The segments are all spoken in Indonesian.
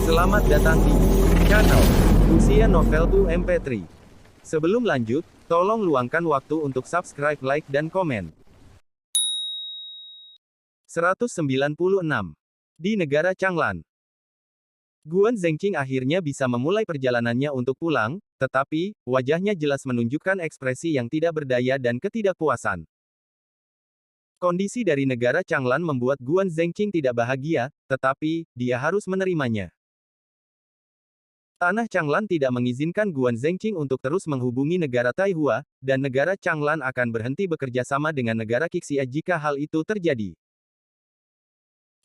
Selamat datang di channel Usia Novel 2 MP3. Sebelum lanjut, tolong luangkan waktu untuk subscribe, like, dan komen. 196. Di negara Changlan. Guan Zhengqing akhirnya bisa memulai perjalanannya untuk pulang, tetapi, wajahnya jelas menunjukkan ekspresi yang tidak berdaya dan ketidakpuasan. Kondisi dari negara Changlan membuat Guan Zhengqing tidak bahagia, tetapi, dia harus menerimanya. Tanah Changlan tidak mengizinkan Guan Zhengqing untuk terus menghubungi negara Taihua, dan negara Changlan akan berhenti bekerja sama dengan negara Qixia jika hal itu terjadi.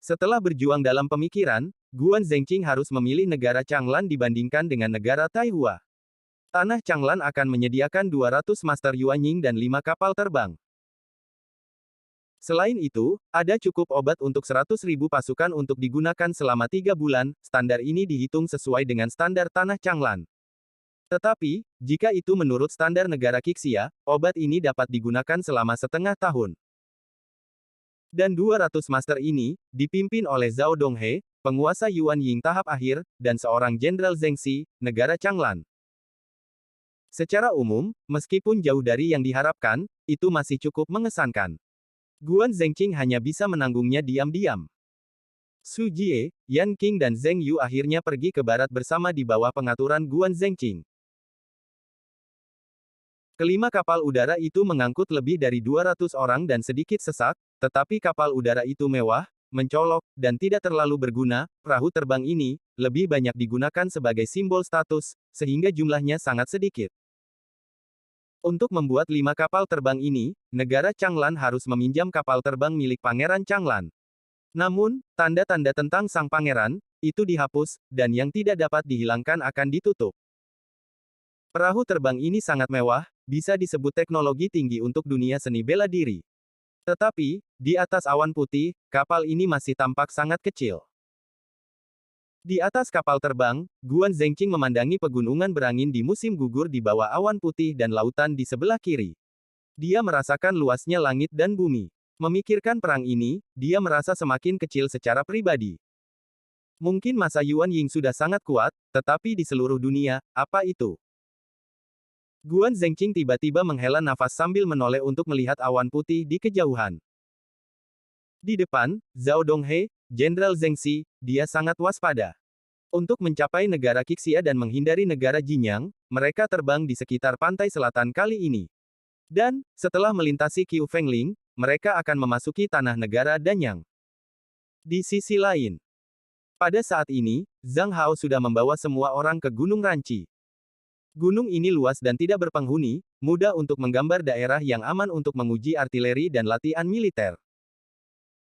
Setelah berjuang dalam pemikiran, Guan Zhengqing harus memilih negara Changlan dibandingkan dengan negara Taihua. Tanah Changlan akan menyediakan 200 Master Yuanying dan 5 kapal terbang. Selain itu, ada cukup obat untuk 100.000 pasukan untuk digunakan selama 3 bulan, standar ini dihitung sesuai dengan standar tanah Changlan. Tetapi, jika itu menurut standar negara Qixia, obat ini dapat digunakan selama setengah tahun. Dan 200 master ini, dipimpin oleh Zhao Donghe, penguasa Yuan Ying tahap akhir, dan seorang Jenderal Zheng Xi, negara Changlan. Secara umum, meskipun jauh dari yang diharapkan, itu masih cukup mengesankan. Guan Zhengqing hanya bisa menanggungnya diam-diam. Su Jie, Yan Qing dan Zheng Yu akhirnya pergi ke barat bersama di bawah pengaturan Guan Zhengqing. Kelima kapal udara itu mengangkut lebih dari 200 orang dan sedikit sesak, tetapi kapal udara itu mewah, mencolok, dan tidak terlalu berguna. Perahu terbang ini lebih banyak digunakan sebagai simbol status, sehingga jumlahnya sangat sedikit. Untuk membuat 5 kapal terbang ini, negara Changlan harus meminjam kapal terbang milik Pangeran Changlan. Namun, tanda-tanda tentang sang pangeran, itu dihapus, dan yang tidak dapat dihilangkan akan ditutup. Perahu terbang ini sangat mewah, bisa disebut teknologi tinggi untuk dunia seni bela diri. Tetapi, di atas awan putih, kapal ini masih tampak sangat kecil. Di atas kapal terbang, Guan Zhengqing memandangi pegunungan berangin di musim gugur di bawah awan putih dan lautan di sebelah kiri. Dia merasakan luasnya langit dan bumi. Memikirkan perang ini, dia merasa semakin kecil secara pribadi. Mungkin masa Yuan Ying sudah sangat kuat, tetapi di seluruh dunia, apa itu? Guan Zhengqing tiba-tiba menghela nafas sambil menoleh untuk melihat awan putih di kejauhan. Di depan, Zhao Donghe, Jenderal Zheng Xi, dia sangat waspada. Untuk mencapai negara Qixia dan menghindari negara Jinyang, mereka terbang di sekitar pantai selatan kali ini. Dan, setelah melintasi Qiu Fengling, mereka akan memasuki tanah negara Danyang. Di sisi lain, pada saat ini, Zhang Hao sudah membawa semua orang ke Gunung Ranci. Gunung ini luas dan tidak berpenghuni, mudah untuk menggambar daerah yang aman untuk menguji artileri dan latihan militer.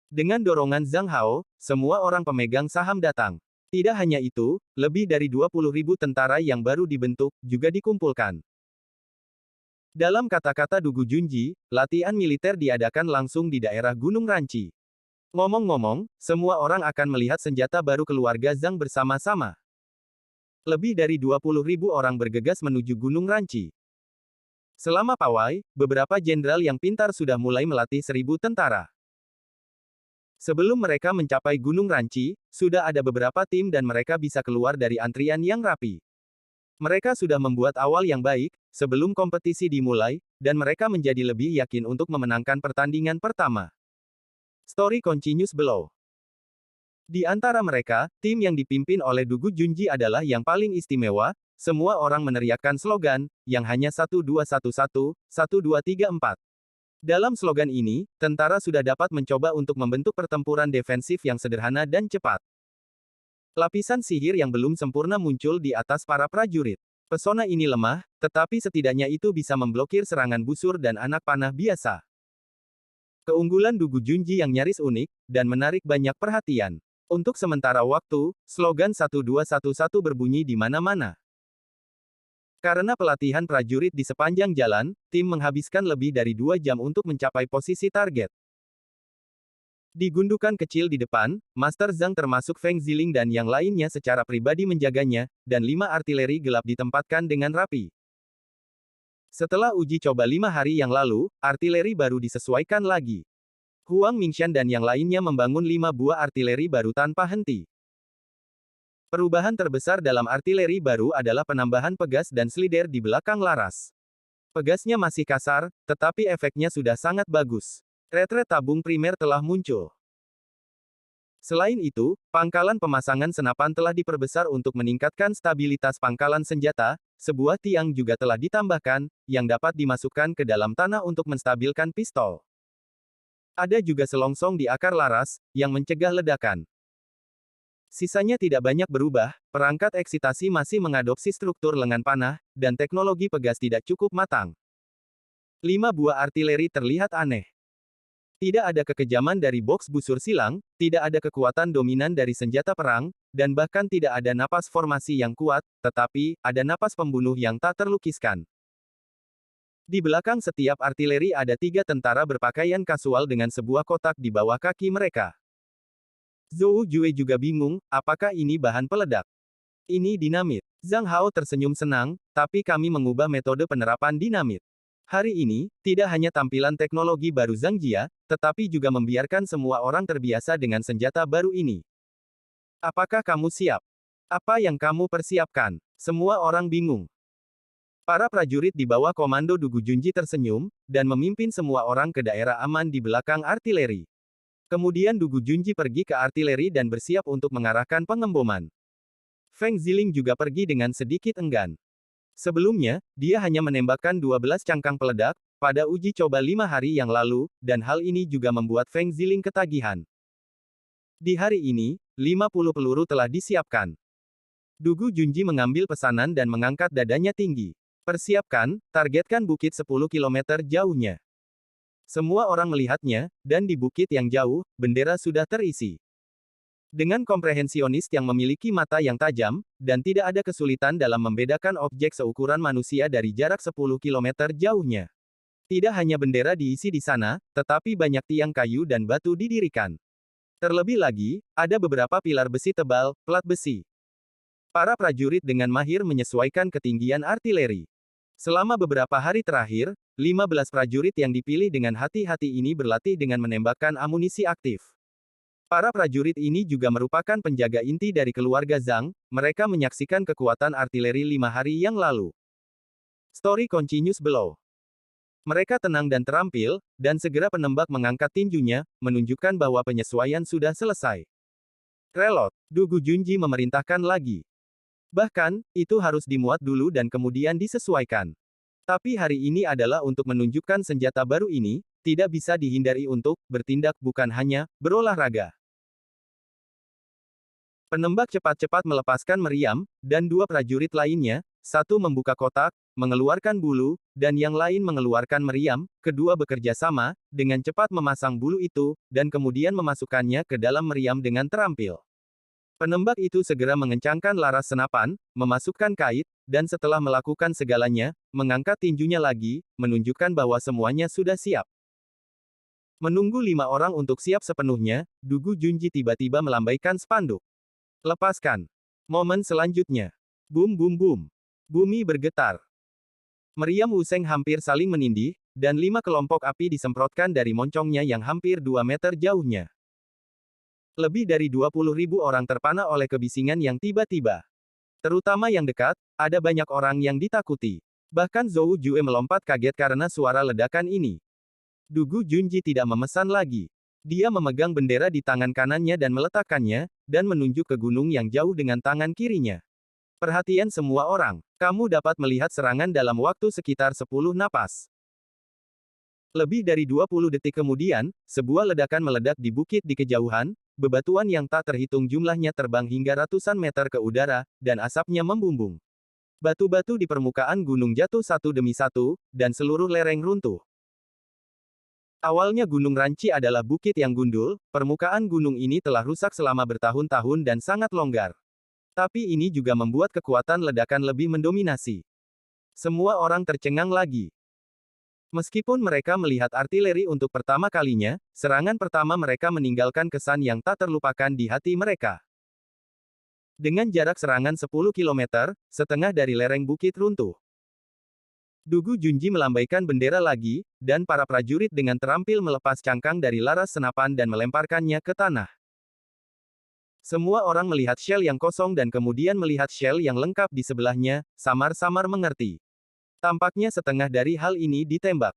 Dengan dorongan Zhang Hao, semua orang pemegang saham datang. Tidak hanya itu, lebih dari 20.000 tentara yang baru dibentuk, juga dikumpulkan. Dalam kata-kata Dugu Junji, latihan militer diadakan langsung di daerah Gunung Ranci. Ngomong-ngomong, semua orang akan melihat senjata baru keluarga Zhang bersama-sama. Lebih dari 20.000 orang bergegas menuju Gunung Ranci. Selama pawai, beberapa jenderal yang pintar sudah mulai melatih 1.000 tentara. Sebelum mereka mencapai Gunung Ranci, sudah ada beberapa tim dan mereka bisa keluar dari antrian yang rapi. Mereka sudah membuat awal yang baik, sebelum kompetisi dimulai, dan mereka menjadi lebih yakin untuk memenangkan pertandingan pertama. Story continues below. Di antara mereka, tim yang dipimpin oleh Dugu Junji adalah yang paling istimewa, semua orang meneriakkan slogan, yang hanya 1211, 1234. Dalam slogan ini, tentara sudah dapat mencoba untuk membentuk pertempuran defensif yang sederhana dan cepat. Lapisan sihir yang belum sempurna muncul di atas para prajurit. Pesona ini lemah, tetapi setidaknya itu bisa memblokir serangan busur dan anak panah biasa. Keunggulan Dugu Junji yang nyaris unik, dan menarik banyak perhatian. Untuk sementara waktu, slogan 1211 berbunyi di mana-mana. Karena pelatihan prajurit di sepanjang jalan, tim menghabiskan lebih dari 2 jam untuk mencapai posisi target. Di gundukan kecil di depan, Master Zhang termasuk Feng Ziling dan yang lainnya secara pribadi menjaganya, dan 5 artileri gelap ditempatkan dengan rapi. Setelah uji coba 5 hari yang lalu, artileri baru disesuaikan lagi. Huang Mingshan dan yang lainnya membangun 5 buah artileri baru tanpa henti. Perubahan terbesar dalam artileri baru adalah penambahan pegas dan slider di belakang laras. Pegasnya masih kasar, tetapi efeknya sudah sangat bagus. Retret tabung primer telah muncul. Selain itu, pangkalan pemasangan senapan telah diperbesar untuk meningkatkan stabilitas pangkalan senjata. Sebuah tiang juga telah ditambahkan, yang dapat dimasukkan ke dalam tanah untuk menstabilkan pistol. Ada juga selongsong di akar laras, yang mencegah ledakan. Sisanya tidak banyak berubah, perangkat eksitasi masih mengadopsi struktur lengan panah, dan teknologi pegas tidak cukup matang. 5 buah artileri terlihat aneh. Tidak ada kekejaman dari boks busur silang, tidak ada kekuatan dominan dari senjata perang, dan bahkan tidak ada napas formasi yang kuat, tetapi, ada napas pembunuh yang tak terlukiskan. Di belakang setiap artileri ada 3 tentara berpakaian kasual dengan sebuah kotak di bawah kaki mereka. Zhou Jue juga bingung, apakah ini bahan peledak? Ini dinamit. Zhang Hao tersenyum senang, tapi kami mengubah metode penerapan dinamit. Hari ini, tidak hanya tampilan teknologi baru Zhang Jia, tetapi juga membiarkan semua orang terbiasa dengan senjata baru ini. Apakah kamu siap? Apa yang kamu persiapkan? Semua orang bingung. Para prajurit di bawah komando Dugu Junji tersenyum, dan memimpin semua orang ke daerah aman di belakang artileri. Kemudian Dugu Junji pergi ke artileri dan bersiap untuk mengarahkan pengemboman. Feng Ziling juga pergi dengan sedikit enggan. Sebelumnya, dia hanya menembakkan 12 cangkang peledak, pada uji coba 5 hari yang lalu, dan hal ini juga membuat Feng Ziling ketagihan. Di hari ini, 50 peluru telah disiapkan. Dugu Junji mengambil pesanan dan mengangkat dadanya tinggi. Persiapkan, targetkan bukit 10 km jauhnya. Semua orang melihatnya, dan di bukit yang jauh, bendera sudah terisi. Dengan komprehensionis yang memiliki mata yang tajam, dan tidak ada kesulitan dalam membedakan objek seukuran manusia dari jarak 10 km jauhnya. Tidak hanya bendera diisi di sana, tetapi banyak tiang kayu dan batu didirikan. Terlebih lagi, ada beberapa pilar besi tebal, plat besi. Para prajurit dengan mahir menyesuaikan ketinggian artileri. Selama beberapa hari terakhir, 15 prajurit yang dipilih dengan hati-hati ini berlatih dengan menembakkan amunisi aktif. Para prajurit ini juga merupakan penjaga inti dari keluarga Zhang, mereka menyaksikan kekuatan artileri 5 hari yang lalu. Story continues below. Mereka tenang dan terampil, dan segera penembak mengangkat tinjunya, menunjukkan bahwa penyesuaian sudah selesai. Reload, Dugu Junji memerintahkan lagi. Bahkan, itu harus dimuat dulu dan kemudian disesuaikan. Tapi hari ini adalah untuk menunjukkan senjata baru ini, tidak bisa dihindari untuk bertindak bukan hanya berolahraga. Penembak cepat-cepat melepaskan meriam, dan 2 prajurit lainnya, satu membuka kotak, mengeluarkan bulu, dan yang lain mengeluarkan meriam, kedua bekerja sama, dengan cepat memasang bulu itu, dan kemudian memasukkannya ke dalam meriam dengan terampil. Penembak itu segera mengencangkan laras senapan, memasukkan kait, dan setelah melakukan segalanya, mengangkat tinjunya lagi, menunjukkan bahwa semuanya sudah siap. Menunggu 5 orang untuk siap sepenuhnya, Dugu Junji tiba-tiba melambaikan spanduk. Lepaskan. Momen selanjutnya. Bum bum bum. Bumi bergetar. Meriam Wuseng hampir saling menindih, dan 5 kelompok api disemprotkan dari moncongnya yang hampir 2 meter jauhnya. Lebih dari 20.000 orang terpana oleh kebisingan yang tiba-tiba. Terutama yang dekat, ada banyak orang yang ditakuti. Bahkan Zhou Jue melompat kaget karena suara ledakan ini. Dugu Junji tidak memesan lagi. Dia memegang bendera di tangan kanannya dan meletakkannya, dan menunjuk ke gunung yang jauh dengan tangan kirinya. Perhatian semua orang, kamu dapat melihat serangan dalam waktu sekitar 10 napas. Lebih dari 20 detik kemudian, sebuah ledakan meledak di bukit di kejauhan, bebatuan yang tak terhitung jumlahnya terbang hingga ratusan meter ke udara, dan asapnya membumbung. Batu-batu di permukaan gunung jatuh satu demi satu, dan seluruh lereng runtuh. Awalnya Gunung Ranci adalah bukit yang gundul, permukaan gunung ini telah rusak selama bertahun-tahun dan sangat longgar. Tapi ini juga membuat kekuatan ledakan lebih mendominasi. Semua orang tercengang lagi. Meskipun mereka melihat artileri untuk pertama kalinya, serangan pertama mereka meninggalkan kesan yang tak terlupakan di hati mereka. Dengan jarak serangan 10 km, setengah dari lereng bukit runtuh. Dugu Junji melambaikan bendera lagi, dan para prajurit dengan terampil melepas cangkang dari laras senapan dan melemparkannya ke tanah. Semua orang melihat shell yang kosong dan kemudian melihat shell yang lengkap di sebelahnya, samar-samar mengerti. Tampaknya setengah dari hal ini ditembak.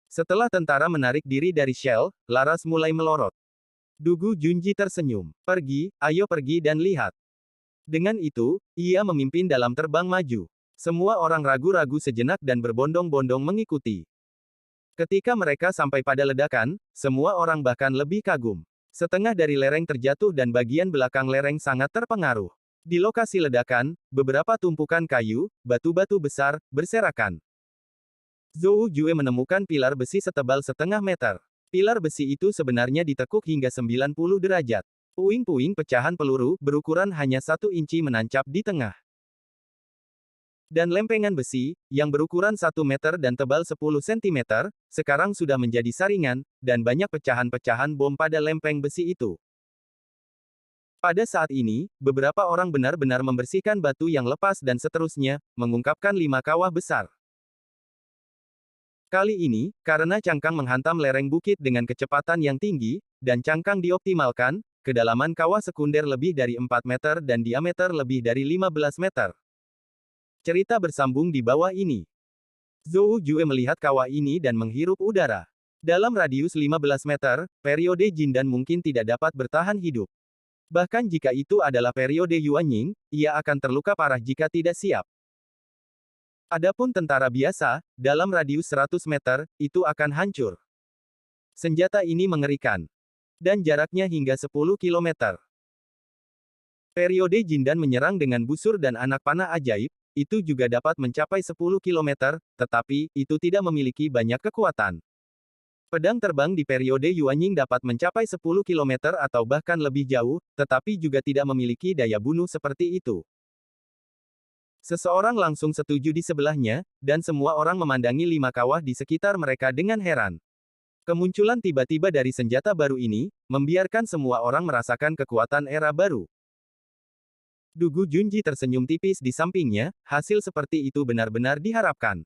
Setelah tentara menarik diri dari shell, laras mulai melorot. Dugu Junji tersenyum. Pergi, ayo pergi dan lihat. Dengan itu, ia memimpin dalam terbang maju. Semua orang ragu-ragu sejenak dan berbondong-bondong mengikuti. Ketika mereka sampai pada ledakan, semua orang bahkan lebih kagum. Setengah dari lereng terjatuh dan bagian belakang lereng sangat terpengaruh. Di lokasi ledakan, beberapa tumpukan kayu, batu-batu besar, berserakan. Zhou Jue menemukan pilar besi setebal setengah meter. Pilar besi itu sebenarnya ditekuk hingga 90 derajat. Puing-puing pecahan peluru, berukuran hanya 1 inci menancap di tengah. Dan lempengan besi, yang berukuran 1 meter dan tebal 10 cm, sekarang sudah menjadi saringan, dan banyak pecahan-pecahan bom pada lempeng besi itu. Pada saat ini, beberapa orang benar-benar membersihkan batu yang lepas dan seterusnya, mengungkapkan 5 kawah besar. Kali ini, karena cangkang menghantam lereng bukit dengan kecepatan yang tinggi, dan cangkang dioptimalkan, kedalaman kawah sekunder lebih dari 4 meter dan diameter lebih dari 15 meter. Cerita bersambung di bawah ini. Zhou Jue melihat kawah ini dan menghirup udara. Dalam radius 15 meter, periode Jindan mungkin tidak dapat bertahan hidup. Bahkan jika itu adalah periode Yuanying, ia akan terluka parah jika tidak siap. Adapun tentara biasa, dalam radius 100 meter, itu akan hancur. Senjata ini mengerikan. Dan jaraknya hingga 10 kilometer. Periode Jindan menyerang dengan busur dan anak panah ajaib, itu juga dapat mencapai 10 km, tetapi, itu tidak memiliki banyak kekuatan. Pedang terbang di periode Yuanying dapat mencapai 10 km atau bahkan lebih jauh, tetapi juga tidak memiliki daya bunuh seperti itu. Seseorang langsung setuju di sebelahnya, dan semua orang memandangi 5 kawah di sekitar mereka dengan heran. Kemunculan tiba-tiba dari senjata baru ini, membiarkan semua orang merasakan kekuatan era baru. Dugu Junji tersenyum tipis di sampingnya, hasil seperti itu benar-benar diharapkan.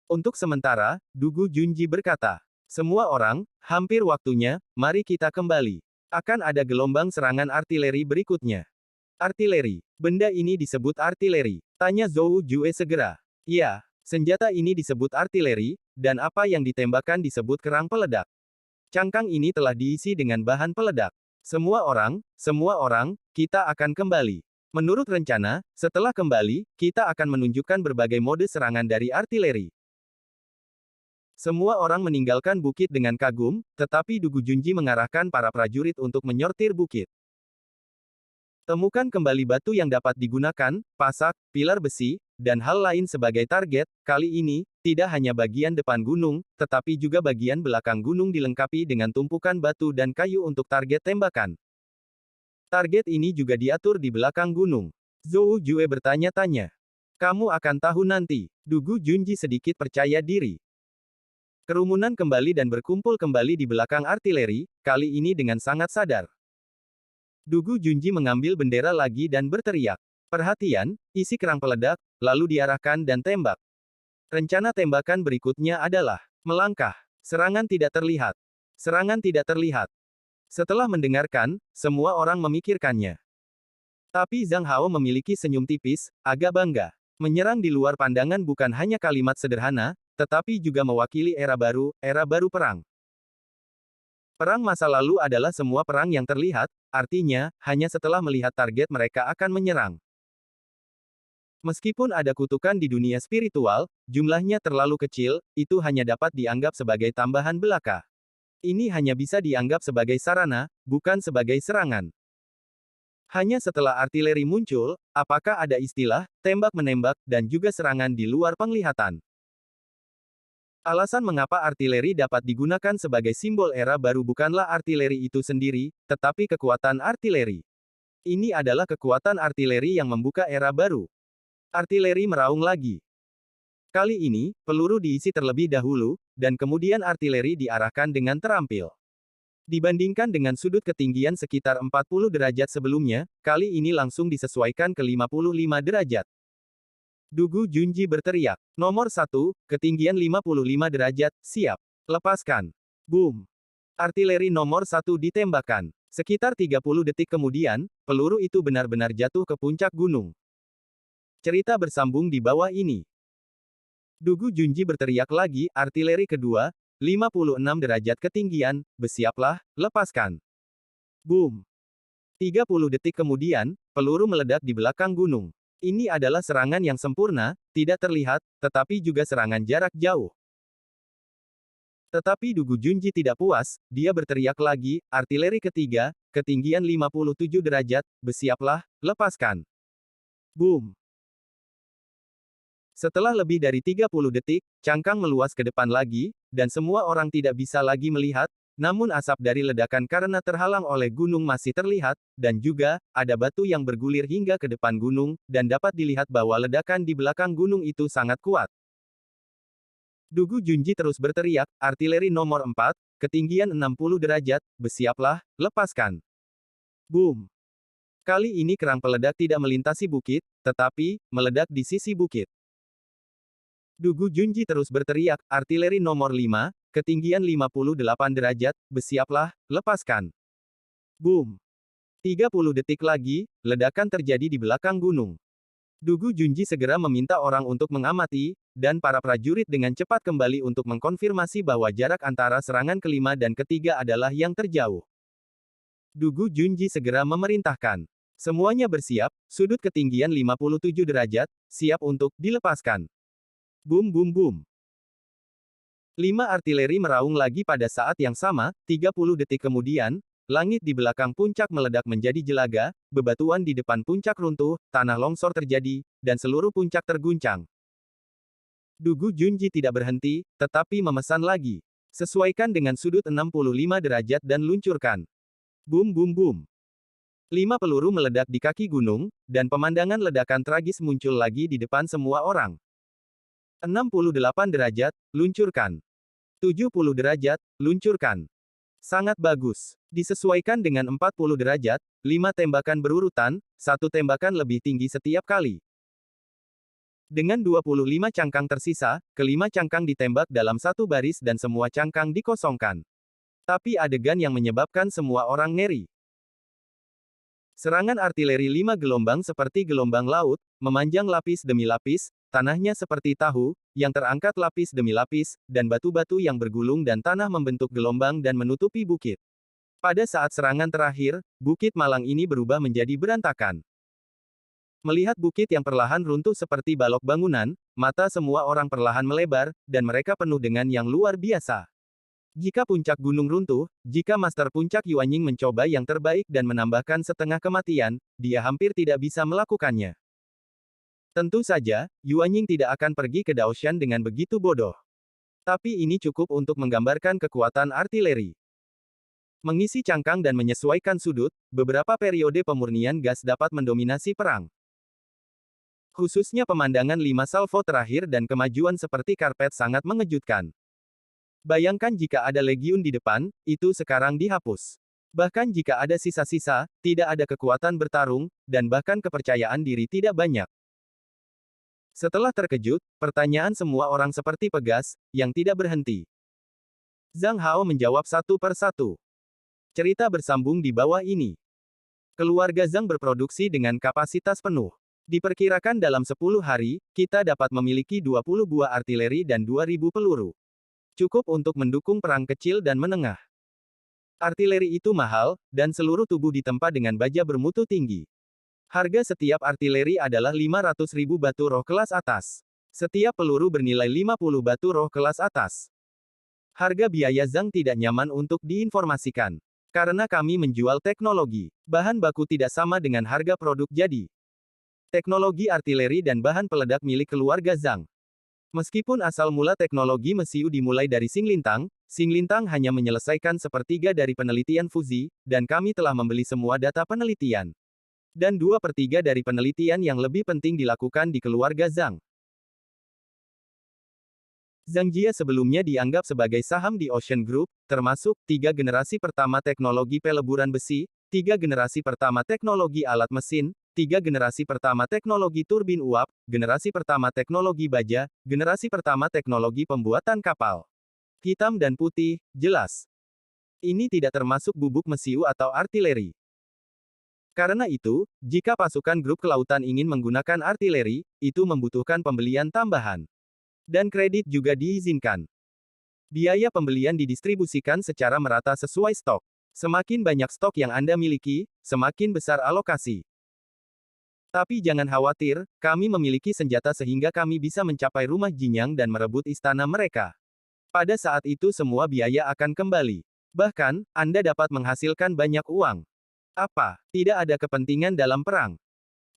Untuk sementara, Dugu Junji berkata, semua orang, hampir waktunya, mari kita kembali. Akan ada gelombang serangan artileri berikutnya. Artileri. Benda ini disebut artileri. Tanya Zhou Jue segera. Ya, senjata ini disebut artileri, dan apa yang ditembakkan disebut kerang peledak. Cangkang ini telah diisi dengan bahan peledak. Semua orang, kita akan kembali. Menurut rencana, setelah kembali, kita akan menunjukkan berbagai mode serangan dari artileri. Semua orang meninggalkan bukit dengan kagum, tetapi Dugu Junji mengarahkan para prajurit untuk menyortir bukit. Temukan kembali batu yang dapat digunakan, pasak, pilar besi, dan hal lain sebagai target. Kali ini, tidak hanya bagian depan gunung, tetapi juga bagian belakang gunung dilengkapi dengan tumpukan batu dan kayu untuk target tembakan. Target ini juga diatur di belakang gunung. Zhou Jue bertanya-tanya. Kamu akan tahu nanti. Dugu Junji sedikit percaya diri. Kerumunan kembali dan berkumpul kembali di belakang artileri, kali ini dengan sangat sadar. Dugu Junji mengambil bendera lagi dan berteriak. Perhatian, isi kerang peledak, lalu diarahkan dan tembak. Rencana tembakan berikutnya adalah melangkah. Serangan tidak terlihat. Serangan tidak terlihat. Setelah mendengarkan, semua orang memikirkannya. Tapi Zhang Hao memiliki senyum tipis, agak bangga. Menyerang di luar pandangan bukan hanya kalimat sederhana, tetapi juga mewakili era baru perang. Perang masa lalu adalah semua perang yang terlihat, artinya, hanya setelah melihat target mereka akan menyerang. Meskipun ada kutukan di dunia spiritual, jumlahnya terlalu kecil, itu hanya dapat dianggap sebagai tambahan belaka. Ini hanya bisa dianggap sebagai sarana, bukan sebagai serangan. Hanya setelah artileri muncul, apakah ada istilah, tembak-menembak, dan juga serangan di luar penglihatan. Alasan mengapa artileri dapat digunakan sebagai simbol era baru bukanlah artileri itu sendiri, tetapi kekuatan artileri. Ini adalah kekuatan artileri yang membuka era baru. Artileri meraung lagi. Kali ini, peluru diisi terlebih dahulu, dan kemudian artileri diarahkan dengan terampil. Dibandingkan dengan sudut ketinggian sekitar 40 derajat sebelumnya, kali ini langsung disesuaikan ke 55 derajat. Dugu Junji berteriak. Nomor 1, ketinggian 55 derajat, siap. Lepaskan. Boom. Artileri nomor 1 ditembakkan. Sekitar 30 detik kemudian, peluru itu benar-benar jatuh ke puncak gunung. Cerita bersambung di bawah ini. Dugu Junji berteriak lagi, artileri kedua, 56 derajat ketinggian, bersiaplah, lepaskan. Boom. 30 detik kemudian, peluru meledak di belakang gunung. Ini adalah serangan yang sempurna, tidak terlihat, tetapi juga serangan jarak jauh. Tetapi Dugu Junji tidak puas, dia berteriak lagi, artileri ketiga, ketinggian 57 derajat, bersiaplah, lepaskan. Boom. Setelah lebih dari 30 detik, cangkang meluas ke depan lagi, dan semua orang tidak bisa lagi melihat, namun asap dari ledakan karena terhalang oleh gunung masih terlihat, dan juga, ada batu yang bergulir hingga ke depan gunung, dan dapat dilihat bahwa ledakan di belakang gunung itu sangat kuat. Dugu Junji terus berteriak, artileri nomor 4, ketinggian 60 derajat, bersiaplah, lepaskan. Boom. Kali ini kerang peledak tidak melintasi bukit, tetapi, meledak di sisi bukit. Dugu Junji terus berteriak, artileri nomor 5, ketinggian 58 derajat, bersiaplah, lepaskan. Boom. 30 detik lagi, ledakan terjadi di belakang gunung. Dugu Junji segera meminta orang untuk mengamati, dan para prajurit dengan cepat kembali untuk mengkonfirmasi bahwa jarak antara serangan kelima dan ketiga adalah yang terjauh. Dugu Junji segera memerintahkan. Semuanya bersiap, sudut ketinggian 57 derajat, siap untuk dilepaskan. Boom boom boom. 5 artileri meraung lagi pada saat yang sama, 30 detik kemudian, langit di belakang puncak meledak menjadi jelaga, bebatuan di depan puncak runtuh, tanah longsor terjadi, dan seluruh puncak terguncang. Dugu Junji tidak berhenti, tetapi memesan lagi. Sesuaikan dengan sudut 65 derajat dan luncurkan. Boom boom boom. 5 peluru meledak di kaki gunung, dan pemandangan ledakan tragis muncul lagi di depan semua orang. 68 derajat, luncurkan. 70 derajat, luncurkan. Sangat bagus. Disesuaikan dengan 40 derajat, 5 tembakan berurutan, 1 tembakan lebih tinggi setiap kali. Dengan 25 cangkang tersisa, kelima cangkang ditembak dalam satu baris dan semua cangkang dikosongkan. Tapi adegan yang menyebabkan semua orang ngeri. Serangan artileri 5 gelombang seperti gelombang laut, memanjang lapis demi lapis, tanahnya seperti tahu, yang terangkat lapis demi lapis, dan batu-batu yang bergulung dan tanah membentuk gelombang dan menutupi bukit. Pada saat serangan terakhir, Bukit Malang ini berubah menjadi berantakan. Melihat bukit yang perlahan runtuh seperti balok bangunan, mata semua orang perlahan melebar, dan mereka penuh dengan yang luar biasa. Jika puncak gunung runtuh, jika Master Puncak Yuanying mencoba yang terbaik dan menambahkan setengah kematian, dia hampir tidak bisa melakukannya. Tentu saja, Yuanying tidak akan pergi ke Daoshan dengan begitu bodoh. Tapi ini cukup untuk menggambarkan kekuatan artileri. Mengisi cangkang dan menyesuaikan sudut, beberapa periode pemurnian gas dapat mendominasi perang. Khususnya pemandangan 5 salvo terakhir dan kemajuan seperti karpet sangat mengejutkan. Bayangkan jika ada legiun di depan, itu sekarang dihapus. Bahkan jika ada sisa-sisa, tidak ada kekuatan bertarung, dan bahkan kepercayaan diri tidak banyak. Setelah terkejut, pertanyaan semua orang seperti pegas, yang tidak berhenti. Zhang Hao menjawab satu per satu. Cerita bersambung di bawah ini. Keluarga Zhang berproduksi dengan kapasitas penuh. Diperkirakan dalam 10 hari, kita dapat memiliki 20 buah artileri dan 2000 peluru. Cukup untuk mendukung perang kecil dan menengah. Artileri itu mahal, dan seluruh tubuh ditempa dengan baja bermutu tinggi. Harga setiap artileri adalah 500.000 batu roh kelas atas. Setiap peluru bernilai 50 batu roh kelas atas. Harga biaya Zhang tidak nyaman untuk diinformasikan. Karena kami menjual teknologi. Bahan baku tidak sama dengan harga produk jadi. Teknologi artileri dan bahan peledak milik keluarga Zhang. Meskipun asal mula teknologi mesiu dimulai dari Xing Lintang hanya menyelesaikan sepertiga dari penelitian fuzi, dan kami telah membeli semua data penelitian. Dan 2/3 dari penelitian yang lebih penting dilakukan di keluarga Zhang. Zhang Jia sebelumnya dianggap sebagai saham di Ocean Group, termasuk 3 generasi pertama teknologi peleburan besi, 3 generasi pertama teknologi alat mesin, 3 generasi pertama teknologi turbin uap, generasi pertama teknologi baja, generasi pertama teknologi pembuatan kapal. Hitam dan putih, jelas. Ini tidak termasuk bubuk mesiu atau artileri. Karena itu, jika pasukan grup kelautan ingin menggunakan artileri, itu membutuhkan pembelian tambahan. Dan kredit juga diizinkan. Biaya pembelian didistribusikan secara merata sesuai stok. Semakin banyak stok yang Anda miliki, semakin besar alokasi. Tapi jangan khawatir, kami memiliki senjata sehingga kami bisa mencapai rumah Jinyang dan merebut istana mereka. Pada saat itu semua biaya akan kembali. Bahkan, Anda dapat menghasilkan banyak uang. Apa? Tidak ada kepentingan dalam perang?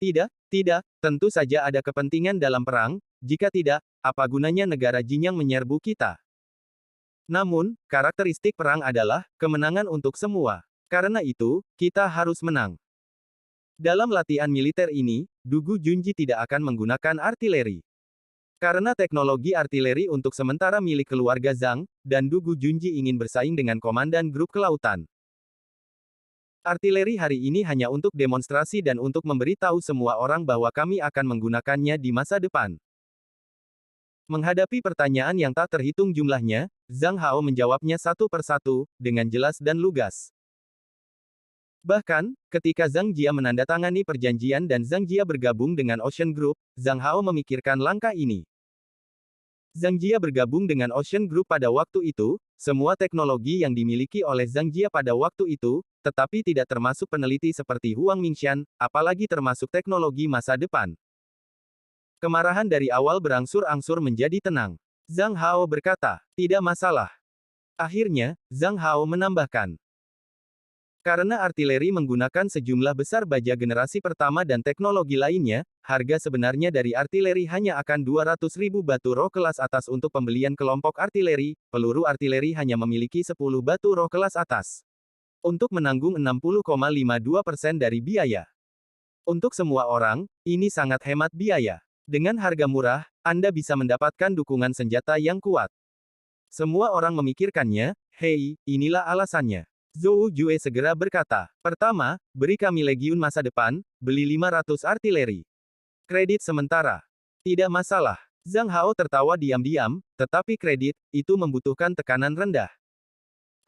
Tidak, tidak, tentu saja ada kepentingan dalam perang. Jika tidak, apa gunanya negara Jinyang menyerbu kita? Namun, karakteristik perang adalah kemenangan untuk semua. Karena itu, kita harus menang. Dalam latihan militer ini, Dugu Junji tidak akan menggunakan artileri. Karena teknologi artileri untuk sementara milik keluarga Zhang, dan Dugu Junji ingin bersaing dengan komandan grup kelautan. Artileri hari ini hanya untuk demonstrasi dan untuk memberitahu semua orang bahwa kami akan menggunakannya di masa depan. Menghadapi pertanyaan yang tak terhitung jumlahnya, Zhang Hao menjawabnya satu persatu, dengan jelas dan lugas. Bahkan, ketika Zhang Jia menandatangani perjanjian dan Zhang Jia bergabung dengan Ocean Group, Zhang Hao memikirkan langkah ini. Zhang Jia bergabung dengan Ocean Group pada waktu itu, semua teknologi yang dimiliki oleh Zhang Jia pada waktu itu, tetapi tidak termasuk peneliti seperti Huang Mingxian, apalagi termasuk teknologi masa depan. Kemarahan dari awal berangsur-angsur menjadi tenang. Zhang Hao berkata, tidak masalah. Akhirnya, Zhang Hao menambahkan. Karena artileri menggunakan sejumlah besar baja generasi pertama dan teknologi lainnya, harga sebenarnya dari artileri hanya akan 200.000 batu roh kelas atas untuk pembelian kelompok artileri, peluru artileri hanya memiliki 10 batu roh kelas atas. Untuk menanggung 60,52% dari biaya. Untuk semua orang, ini sangat hemat biaya. Dengan harga murah, Anda bisa mendapatkan dukungan senjata yang kuat. Semua orang memikirkannya, hei, inilah alasannya. Zhou Jue segera berkata, pertama, beri kami legiun masa depan, beli 500 artileri. Kredit sementara. Tidak masalah. Zhang Hao tertawa diam-diam, tetapi kredit, itu membutuhkan tekanan rendah.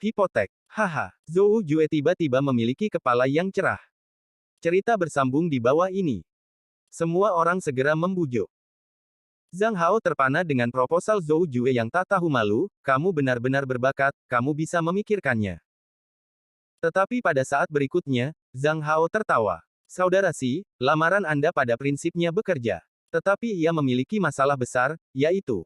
Hipotek. Haha, Zhou Jue tiba-tiba memiliki kepala yang cerah. Cerita bersambung di bawah ini. Semua orang segera membujuk. Zhang Hao terpana dengan proposal Zhou Jue yang tak tahu malu, kamu benar-benar berbakat, kamu bisa memikirkannya. Tetapi pada saat berikutnya, Zhang Hao tertawa. Saudara Si, lamaran Anda pada prinsipnya bekerja. Tetapi ia memiliki masalah besar, yaitu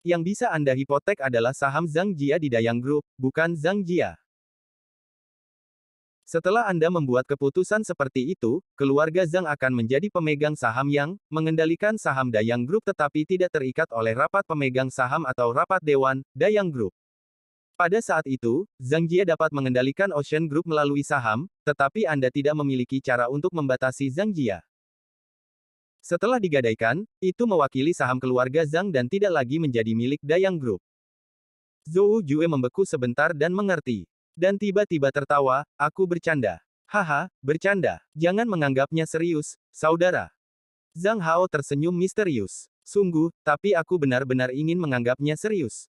yang bisa Anda hipotek adalah saham Zhang Jia di Dayang Group, bukan Zhang Jia. Setelah Anda membuat keputusan seperti itu, keluarga Zhang akan menjadi pemegang saham yang mengendalikan saham Dayang Group tetapi tidak terikat oleh rapat pemegang saham atau rapat dewan Dayang Group. Pada saat itu, Zhang Jia dapat mengendalikan Ocean Group melalui saham, tetapi Anda tidak memiliki cara untuk membatasi Zhang Jia. Setelah digadaikan, itu mewakili saham keluarga Zhang dan tidak lagi menjadi milik Dayang Group. Zhou Jue membeku sebentar dan mengerti. Dan tiba-tiba tertawa, aku bercanda. Haha, bercanda. Jangan menganggapnya serius, saudara. Zhang Hao tersenyum misterius. Sungguh, tapi aku benar-benar ingin menganggapnya serius.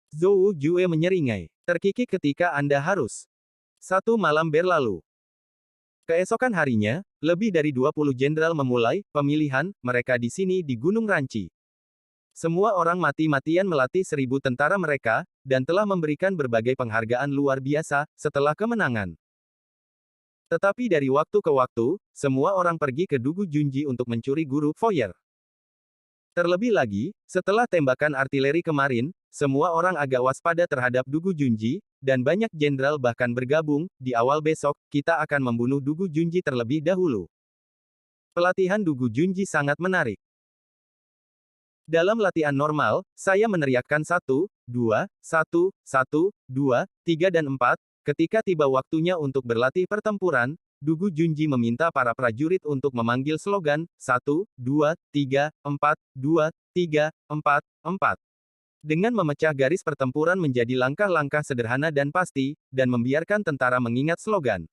Zhou Jue menyeringai. Terkikik ketika Anda harus. Satu malam berlalu. Keesokan harinya, lebih dari 20 jenderal memulai pemilihan mereka di sini di Gunung Ranci. Semua orang mati-matian melatih 1.000 tentara mereka, dan telah memberikan berbagai penghargaan luar biasa setelah kemenangan. Tetapi dari waktu ke waktu, semua orang pergi ke Dugu Junji untuk mencuri guru foyer. Terlebih lagi, setelah tembakan artileri kemarin, semua orang agak waspada terhadap Dugu Junji, dan banyak jenderal bahkan bergabung, di awal besok, kita akan membunuh Dugu Junji terlebih dahulu. Pelatihan Dugu Junji sangat menarik. Dalam latihan normal, saya meneriakkan 1, 2, 1, 1, 2, 3 dan 4, ketika tiba waktunya untuk berlatih pertempuran, Dugu Junji meminta para prajurit untuk memanggil slogan, 1, 2, 3, 4, 2, 3, 4, 4. Dengan memecah garis pertempuran menjadi langkah-langkah sederhana dan pasti, dan membiarkan tentara mengingat slogan.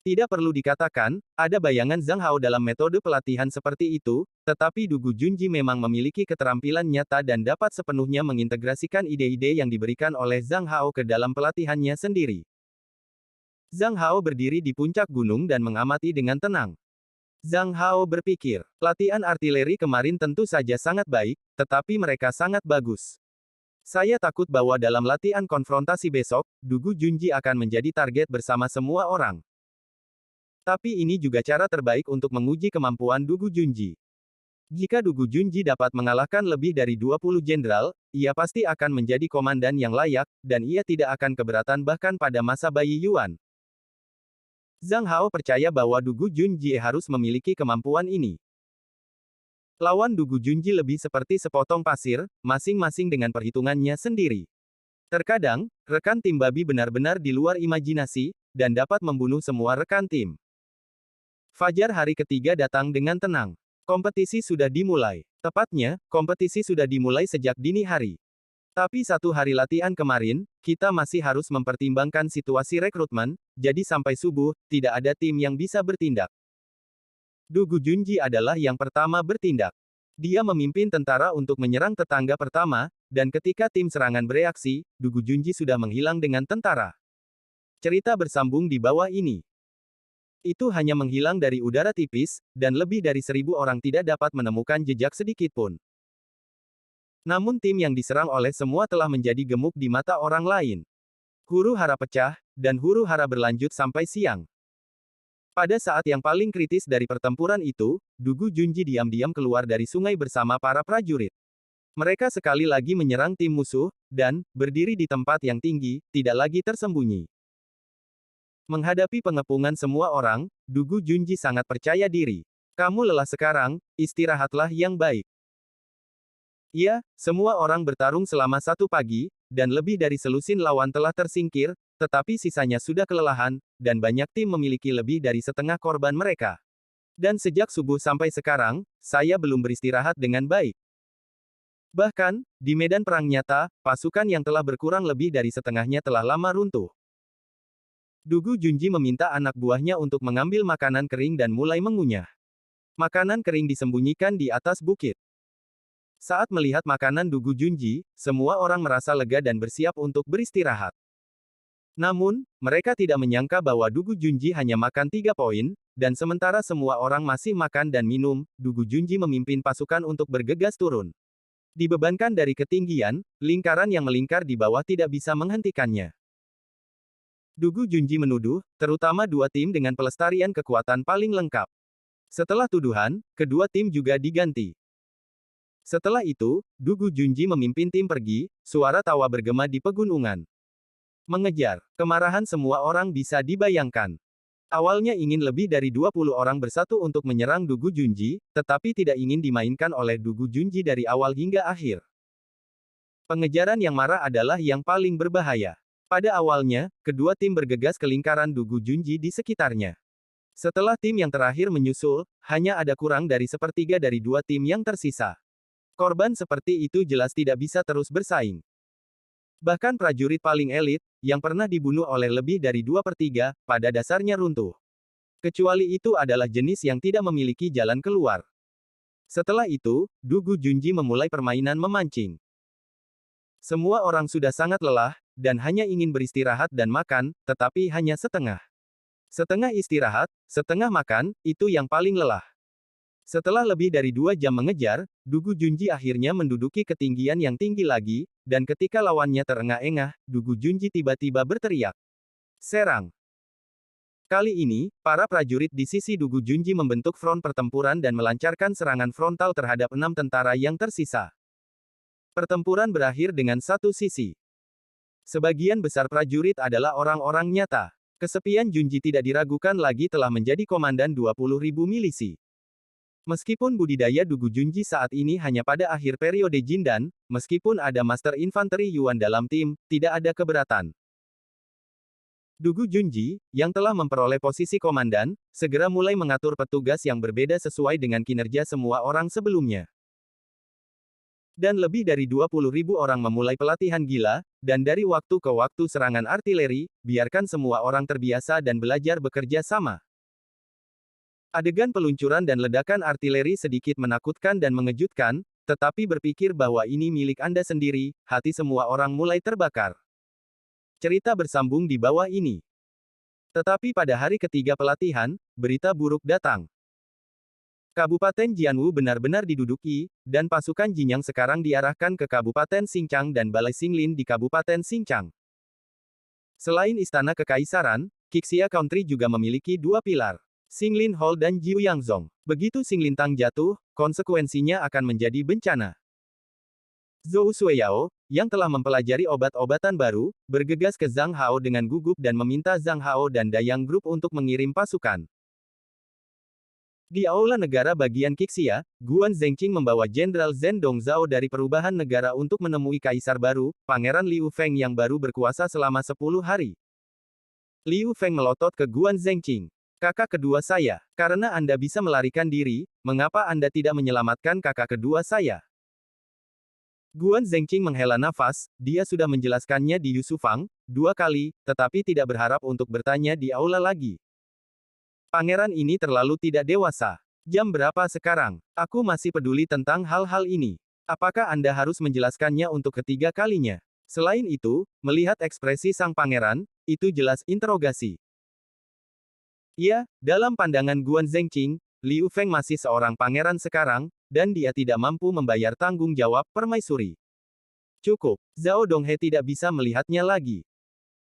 Tidak perlu dikatakan, ada bayangan Zhang Hao dalam metode pelatihan seperti itu, tetapi Dugu Junji memang memiliki keterampilan nyata dan dapat sepenuhnya mengintegrasikan ide-ide yang diberikan oleh Zhang Hao ke dalam pelatihannya sendiri. Zhang Hao berdiri di puncak gunung dan mengamati dengan tenang. Zhang Hao berpikir, latihan artileri kemarin tentu saja sangat baik, tetapi mereka sangat bagus. Saya takut bahwa dalam latihan konfrontasi besok, Dugu Junji akan menjadi target bersama semua orang. Tapi ini juga cara terbaik untuk menguji kemampuan Dugu Junji. Jika Dugu Junji dapat mengalahkan lebih dari 20 jenderal, ia pasti akan menjadi komandan yang layak, dan ia tidak akan keberatan bahkan pada masa Bayi Yuan. Zhang Hao percaya bahwa Dugu Junji harus memiliki kemampuan ini. Lawan Dugu Junji lebih seperti sepotong pasir, masing-masing dengan perhitungannya sendiri. Terkadang, rekan tim babi benar-benar di luar imajinasi, dan dapat membunuh semua rekan tim. Fajar hari ketiga datang dengan tenang. Kompetisi sudah dimulai. Tepatnya, kompetisi sudah dimulai sejak dini hari. Tapi satu hari latihan kemarin, kita masih harus mempertimbangkan situasi rekrutmen, jadi sampai subuh, tidak ada tim yang bisa bertindak. Dugu Junji adalah yang pertama bertindak. Dia memimpin tentara untuk menyerang tetangga pertama, dan ketika tim serangan bereaksi, Dugu Junji sudah menghilang dengan tentara. Cerita bersambung di bawah ini. Itu hanya menghilang dari udara tipis, dan lebih dari 1000 orang tidak dapat menemukan jejak sedikitpun. Namun tim yang diserang oleh semua telah menjadi gemuk di mata orang lain. Huru-hara pecah, dan huru-hara berlanjut sampai siang. Pada saat yang paling kritis dari pertempuran itu, Dugu Junji diam-diam keluar dari sungai bersama para prajurit. Mereka sekali lagi menyerang tim musuh, dan, berdiri di tempat yang tinggi, tidak lagi tersembunyi. Menghadapi pengepungan semua orang, Dugu Junji sangat percaya diri. Kamu lelah sekarang, istirahatlah yang baik. Ya, semua orang bertarung selama satu pagi, dan lebih dari selusin lawan telah tersingkir, tetapi sisanya sudah kelelahan, dan banyak tim memiliki lebih dari setengah korban mereka. Dan sejak subuh sampai sekarang, saya belum beristirahat dengan baik. Bahkan, di medan perang nyata, pasukan yang telah berkurang lebih dari setengahnya telah lama runtuh. Dugu Junji meminta anak buahnya untuk mengambil makanan kering dan mulai mengunyah. Makanan kering disembunyikan di atas bukit. Saat melihat makanan Dugu Junji, semua orang merasa lega dan bersiap untuk beristirahat. Namun, mereka tidak menyangka bahwa Dugu Junji hanya makan 3 poin, dan sementara semua orang masih makan dan minum, Dugu Junji memimpin pasukan untuk bergegas turun. Dibebankan dari ketinggian, lingkaran yang melingkar di bawah tidak bisa menghentikannya. Dugu Junji menuduh, terutama dua tim dengan pelestarian kekuatan paling lengkap. Setelah tuduhan, kedua tim juga diganti. Setelah itu, Dugu Junji memimpin tim pergi, suara tawa bergema di pegunungan. Mengejar, kemarahan semua orang bisa dibayangkan. Awalnya ingin lebih dari 20 orang bersatu untuk menyerang Dugu Junji, tetapi tidak ingin dimainkan oleh Dugu Junji dari awal hingga akhir. Pengejaran yang marah adalah yang paling berbahaya. Pada awalnya, kedua tim bergegas ke lingkaran Dugu Junji di sekitarnya. Setelah tim yang terakhir menyusul, hanya ada kurang dari sepertiga dari dua tim yang tersisa. Korban seperti itu jelas tidak bisa terus bersaing. Bahkan prajurit paling elit, yang pernah dibunuh oleh lebih dari 2/3, pada dasarnya runtuh. Kecuali itu adalah jenis yang tidak memiliki jalan keluar. Setelah itu, Dugu Junji memulai permainan memancing. Semua orang sudah sangat lelah, dan hanya ingin beristirahat dan makan, tetapi hanya setengah. Setengah istirahat, setengah makan, itu yang paling lelah. Setelah lebih dari 2 jam mengejar, Dugu Junji akhirnya menduduki ketinggian yang tinggi lagi, dan ketika lawannya terengah-engah, Dugu Junji tiba-tiba berteriak. Serang! Kali ini, para prajurit di sisi Dugu Junji membentuk front pertempuran dan melancarkan serangan frontal terhadap 6 tentara yang tersisa. Pertempuran berakhir dengan satu sisi. Sebagian besar prajurit adalah orang-orang nyata. Kesepian Junji tidak diragukan lagi telah menjadi komandan 20.000 milisi. Meskipun budidaya Dugu Junji saat ini hanya pada akhir periode Jindan, meskipun ada Master Infanteri Yuan dalam tim, tidak ada keberatan. Dugu Junji, yang telah memperoleh posisi komandan, segera mulai mengatur petugas yang berbeda sesuai dengan kinerja semua orang sebelumnya. Dan lebih dari 20.000 orang memulai pelatihan gila, dan dari waktu ke waktu serangan artileri, biarkan semua orang terbiasa dan belajar bekerja sama. Adegan peluncuran dan ledakan artileri sedikit menakutkan dan mengejutkan, tetapi berpikir bahwa ini milik Anda sendiri, hati semua orang mulai terbakar. Cerita bersambung di bawah ini. Tetapi pada hari ketiga pelatihan, berita buruk datang. Kabupaten Jianwu benar-benar diduduki, dan pasukan Jinyang sekarang diarahkan ke Kabupaten Xinjiang dan Balai Xinglin di Kabupaten Xinjiang. Selain Istana Kekaisaran, Qixia Country juga memiliki dua pilar, Xinglin Hall dan Jiuyangzong. Begitu Xinglintang jatuh, konsekuensinya akan menjadi bencana. Zhou Shuiyao, yang telah mempelajari obat-obatan baru, bergegas ke Zhang Hao dengan gugup dan meminta Zhang Hao dan Dayang Group untuk mengirim pasukan. Di Aula Negara bagian Qixia, Guan Zhengqing membawa Jenderal Zhen Dongzhao dari Perubahan Negara untuk menemui Kaisar baru, Pangeran Liu Feng yang baru berkuasa selama 10 hari. Liu Feng melotot ke Guan Zhengqing. Kakak kedua saya, karena Anda bisa melarikan diri, mengapa Anda tidak menyelamatkan kakak kedua saya? Guan Zhengqing menghela nafas, dia sudah menjelaskannya di Yusufang, 2 kali, tetapi tidak berharap untuk bertanya di aula lagi. Pangeran ini terlalu tidak dewasa. Jam berapa sekarang? Aku masih peduli tentang hal-hal ini. Apakah Anda harus menjelaskannya untuk ketiga kalinya? Selain itu, melihat ekspresi sang pangeran, itu jelas interogasi. Ya, dalam pandangan Guan Zhengqing, Liu Feng masih seorang pangeran sekarang, dan dia tidak mampu membayar tanggung jawab permaisuri. Cukup, Zhao Donghe tidak bisa melihatnya lagi.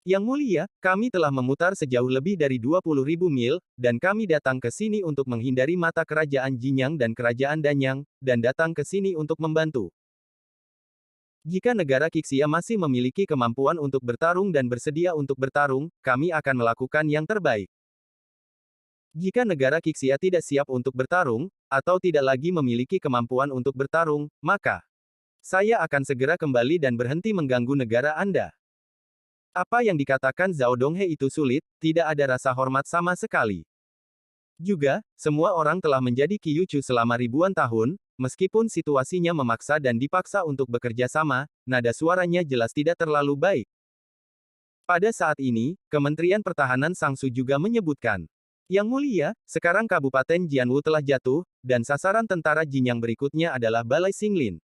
Yang mulia, kami telah memutar sejauh lebih dari 20.000 mil, dan kami datang ke sini untuk menghindari mata kerajaan Jinyang dan kerajaan Danyang, dan datang ke sini untuk membantu. Jika negara Qixia masih memiliki kemampuan untuk bertarung dan bersedia untuk bertarung, kami akan melakukan yang terbaik. Jika negara Qixia tidak siap untuk bertarung, atau tidak lagi memiliki kemampuan untuk bertarung, maka saya akan segera kembali dan berhenti mengganggu negara Anda. Apa yang dikatakan Zhao Donghe itu sulit, tidak ada rasa hormat sama sekali. Juga, semua orang telah menjadi Qiyucu selama ribuan tahun, meskipun situasinya memaksa dan dipaksa untuk bekerja sama, nada suaranya jelas tidak terlalu baik. Pada saat ini, Kementerian Pertahanan Sangsu juga menyebutkan, Yang mulia, sekarang Kabupaten Jianwu telah jatuh, dan sasaran tentara Jinyang berikutnya adalah Balai Xinglin.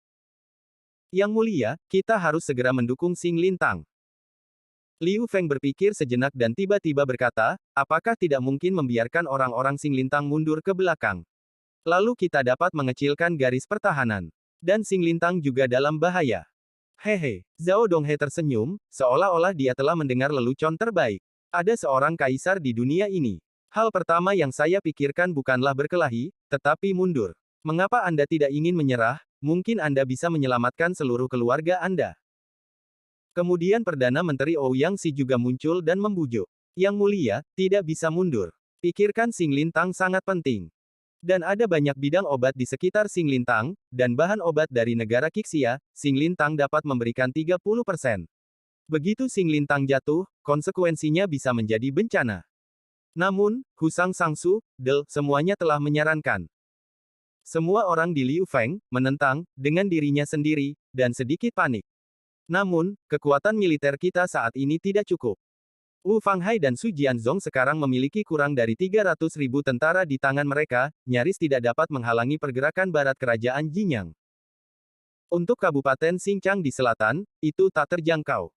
Yang mulia, kita harus segera mendukung Xinglintang. Liu Feng berpikir sejenak dan tiba-tiba berkata, apakah tidak mungkin membiarkan orang-orang Xinglintang mundur ke belakang? Lalu kita dapat mengecilkan garis pertahanan. Dan Xinglintang juga dalam bahaya. Hehe, Zhao Donghe tersenyum, seolah-olah dia telah mendengar lelucon terbaik. Ada seorang kaisar di dunia ini. Hal pertama yang saya pikirkan bukanlah berkelahi, tetapi mundur. Mengapa Anda tidak ingin menyerah? Mungkin Anda bisa menyelamatkan seluruh keluarga Anda. Kemudian Perdana Menteri Ouyang Xi juga muncul dan membujuk. Yang mulia, tidak bisa mundur. Pikirkan Xinglintang sangat penting. Dan ada banyak bidang obat di sekitar Xinglintang, dan bahan obat dari negara Qixia, Xinglintang dapat memberikan 30%. Begitu Xinglintang jatuh, konsekuensinya bisa menjadi bencana. Namun, Husang Sangsu, semuanya telah menyarankan. Semua orang di Liu Feng, menentang, dengan dirinya sendiri, dan sedikit panik. Namun, kekuatan militer kita saat ini tidak cukup. Wu Fanghai dan Su Jianzong sekarang memiliki kurang dari 300.000 tentara di tangan mereka, nyaris tidak dapat menghalangi pergerakan barat kerajaan Jinyang. Untuk Kabupaten Xinjiang di selatan, itu tak terjangkau.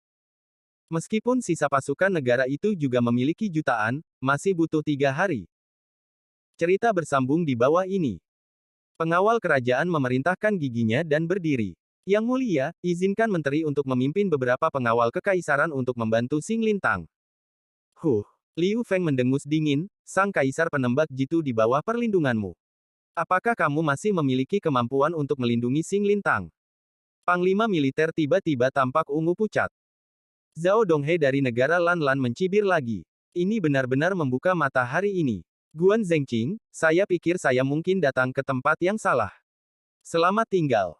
Meskipun sisa pasukan negara itu juga memiliki jutaan, masih butuh 3 hari. Cerita bersambung di bawah ini. Pengawal kerajaan memerintahkan giginya dan berdiri. Yang mulia, izinkan menteri untuk memimpin beberapa pengawal kekaisaran untuk membantu Xinglintang. Liu Feng mendengus dingin, sang kaisar penembak jitu di bawah perlindunganmu. Apakah kamu masih memiliki kemampuan untuk melindungi Xinglintang? Panglima militer tiba-tiba tampak ungu pucat. Zhao Donghe dari negara Lan mencibir lagi. Ini benar-benar membuka mata hari ini. Guan Zhengqing, saya pikir saya mungkin datang ke tempat yang salah. Selamat tinggal.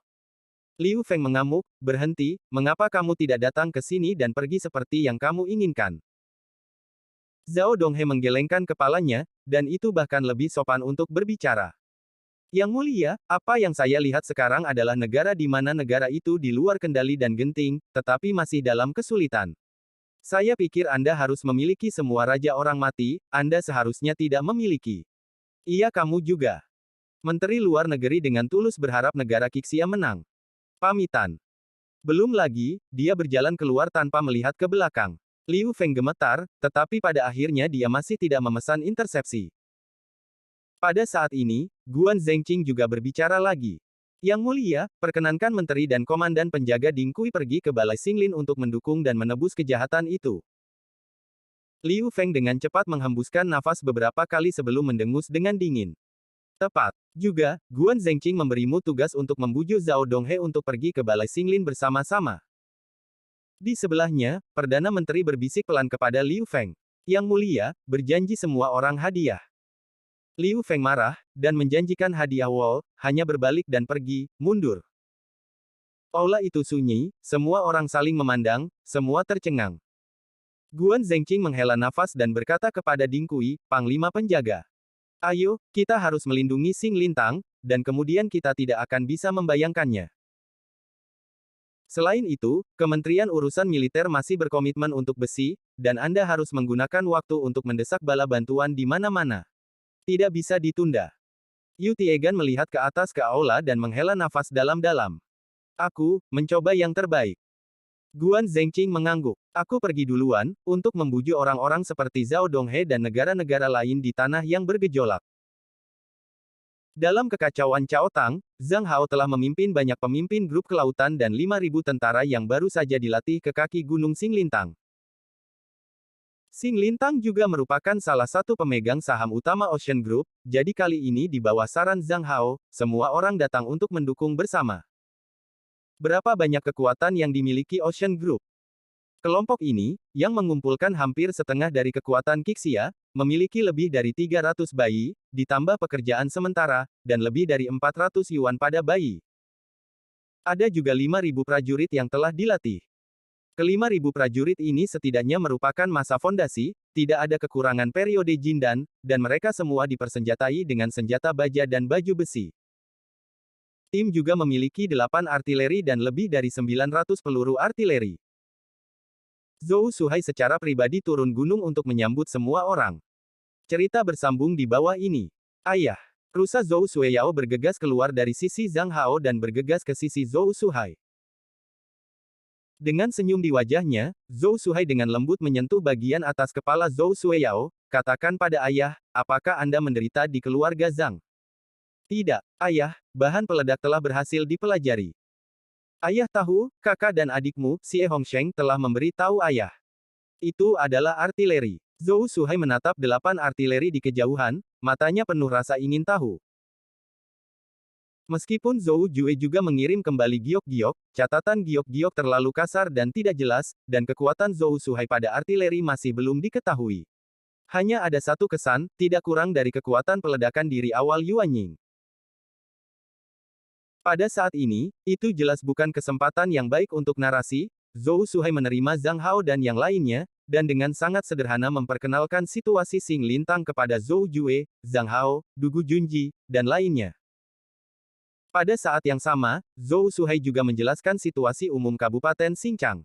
Liu Feng mengamuk, berhenti, mengapa kamu tidak datang ke sini dan pergi seperti yang kamu inginkan? Zhao Donghe menggelengkan kepalanya, dan itu bahkan lebih sopan untuk berbicara. Yang mulia, apa yang saya lihat sekarang adalah negara di mana negara itu di luar kendali dan genting, tetapi masih dalam kesulitan. Saya pikir Anda harus memiliki semua raja orang mati, Anda seharusnya tidak memiliki. Iya, kamu juga. Menteri Luar Negeri dengan tulus berharap negara Kixia menang. Pamitan. Belum lagi, dia berjalan keluar tanpa melihat ke belakang. Liu Feng gemetar, tetapi pada akhirnya dia masih tidak memesan intersepsi. Pada saat ini, Guan Zhengqing juga berbicara lagi. Yang mulia, perkenankan menteri dan komandan penjaga Ding Kui pergi ke Balai Xinglin untuk mendukung dan menebus kejahatan itu. Liu Feng dengan cepat menghembuskan nafas beberapa kali sebelum mendengus dengan dingin. Tepat. Juga, Guan Zhengqing memberimu tugas untuk membujuk Zhao Donghe untuk pergi ke Balai Xinglin bersama-sama. Di sebelahnya, Perdana Menteri berbisik pelan kepada Liu Feng. Yang mulia, berjanji semua orang hadiah. Liu Feng marah, dan menjanjikan hadiah Wall, hanya berbalik dan pergi, mundur. Aula itu sunyi, semua orang saling memandang, semua tercengang. Guan Zhengqing menghela nafas dan berkata kepada Ding Kui, Panglima Penjaga. Ayo, kita harus melindungi Xing Lintang, dan kemudian kita tidak akan bisa membayangkannya. Selain itu, Kementerian Urusan Militer masih berkomitmen untuk besi, dan Anda harus menggunakan waktu untuk mendesak bala bantuan di mana-mana. Tidak bisa ditunda. Yu Tiegan melihat ke atas ke aula dan menghela nafas dalam-dalam. Aku, mencoba yang terbaik. Guan Zhengqing mengangguk. Aku pergi duluan, untuk membujuk orang-orang seperti Zhao Donghe dan negara-negara lain di tanah yang bergejolak. Dalam kekacauan Cao Tang, Zhang Hao telah memimpin banyak pemimpin grup kelautan dan 5.000 tentara yang baru saja dilatih ke kaki Gunung Xing Lintang. Xing Lintang juga merupakan salah satu pemegang saham utama Ocean Group, jadi kali ini di bawah saran Zhang Hao, semua orang datang untuk mendukung bersama. Berapa banyak kekuatan yang dimiliki Ocean Group? Kelompok ini, yang mengumpulkan hampir setengah dari kekuatan Kixia, memiliki lebih dari 300 bayi, ditambah pekerjaan sementara, dan lebih dari 400 yuan pada bayi. Ada juga 5.000 prajurit yang telah dilatih. Ke-5.000 prajurit ini setidaknya merupakan masa fondasi, tidak ada kekurangan periode Jindan, dan mereka semua dipersenjatai dengan senjata baja dan baju besi. Tim juga memiliki 8 artileri dan lebih dari 900 peluru artileri. Zhou Suhai secara pribadi turun gunung untuk menyambut semua orang. Cerita bersambung di bawah ini. Ayah. Rusa Zhou Sueyao bergegas keluar dari sisi Zhang Hao dan bergegas ke sisi Zhou Suhai. Dengan senyum di wajahnya, Zhou Suhai dengan lembut menyentuh bagian atas kepala Zhou Sueyao, katakan pada ayah, apakah Anda menderita di keluarga Zhang? Tidak, ayah, bahan peledak telah berhasil dipelajari. Ayah tahu, kakak dan adikmu, Xie Hongsheng telah memberi tahu ayah. Itu adalah artileri. Zhou Suhai menatap 8 artileri di kejauhan, matanya penuh rasa ingin tahu. Meskipun Zhou Jue juga mengirim kembali giok-giok, catatan giok-giok terlalu kasar dan tidak jelas, dan kekuatan Zhou Suhai pada artileri masih belum diketahui. Hanya ada satu kesan, tidak kurang dari kekuatan peledakan diri awal Yuan Ying. Pada saat ini, itu jelas bukan kesempatan yang baik untuk narasi. Zhou Suhai menerima Zhang Hao dan yang lainnya, dan dengan sangat sederhana memperkenalkan situasi Xing Lintang kepada Zhou Jue, Zhang Hao, Dugu Junji, dan lainnya. Pada saat yang sama, Zhou Suhai juga menjelaskan situasi umum Kabupaten Xinjiang.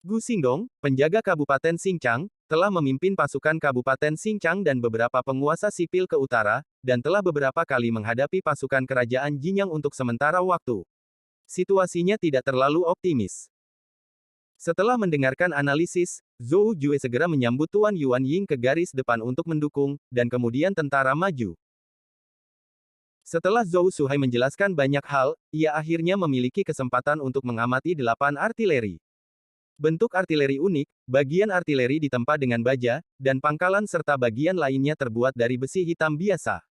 Gu Xingdong, penjaga Kabupaten Xinjiang, telah memimpin pasukan Kabupaten Xinjiang dan beberapa penguasa sipil ke utara, dan telah beberapa kali menghadapi pasukan kerajaan Jinyang untuk sementara waktu. Situasinya tidak terlalu optimis. Setelah mendengarkan analisis, Zhou Jue segera menyambut Tuan Yuan Ying ke garis depan untuk mendukung, dan kemudian tentara maju. Setelah Zhou Suhai menjelaskan banyak hal, ia akhirnya memiliki kesempatan untuk mengamati 8 artileri. Bentuk artileri unik, bagian artileri ditempa dengan baja, dan pangkalan serta bagian lainnya terbuat dari besi hitam biasa.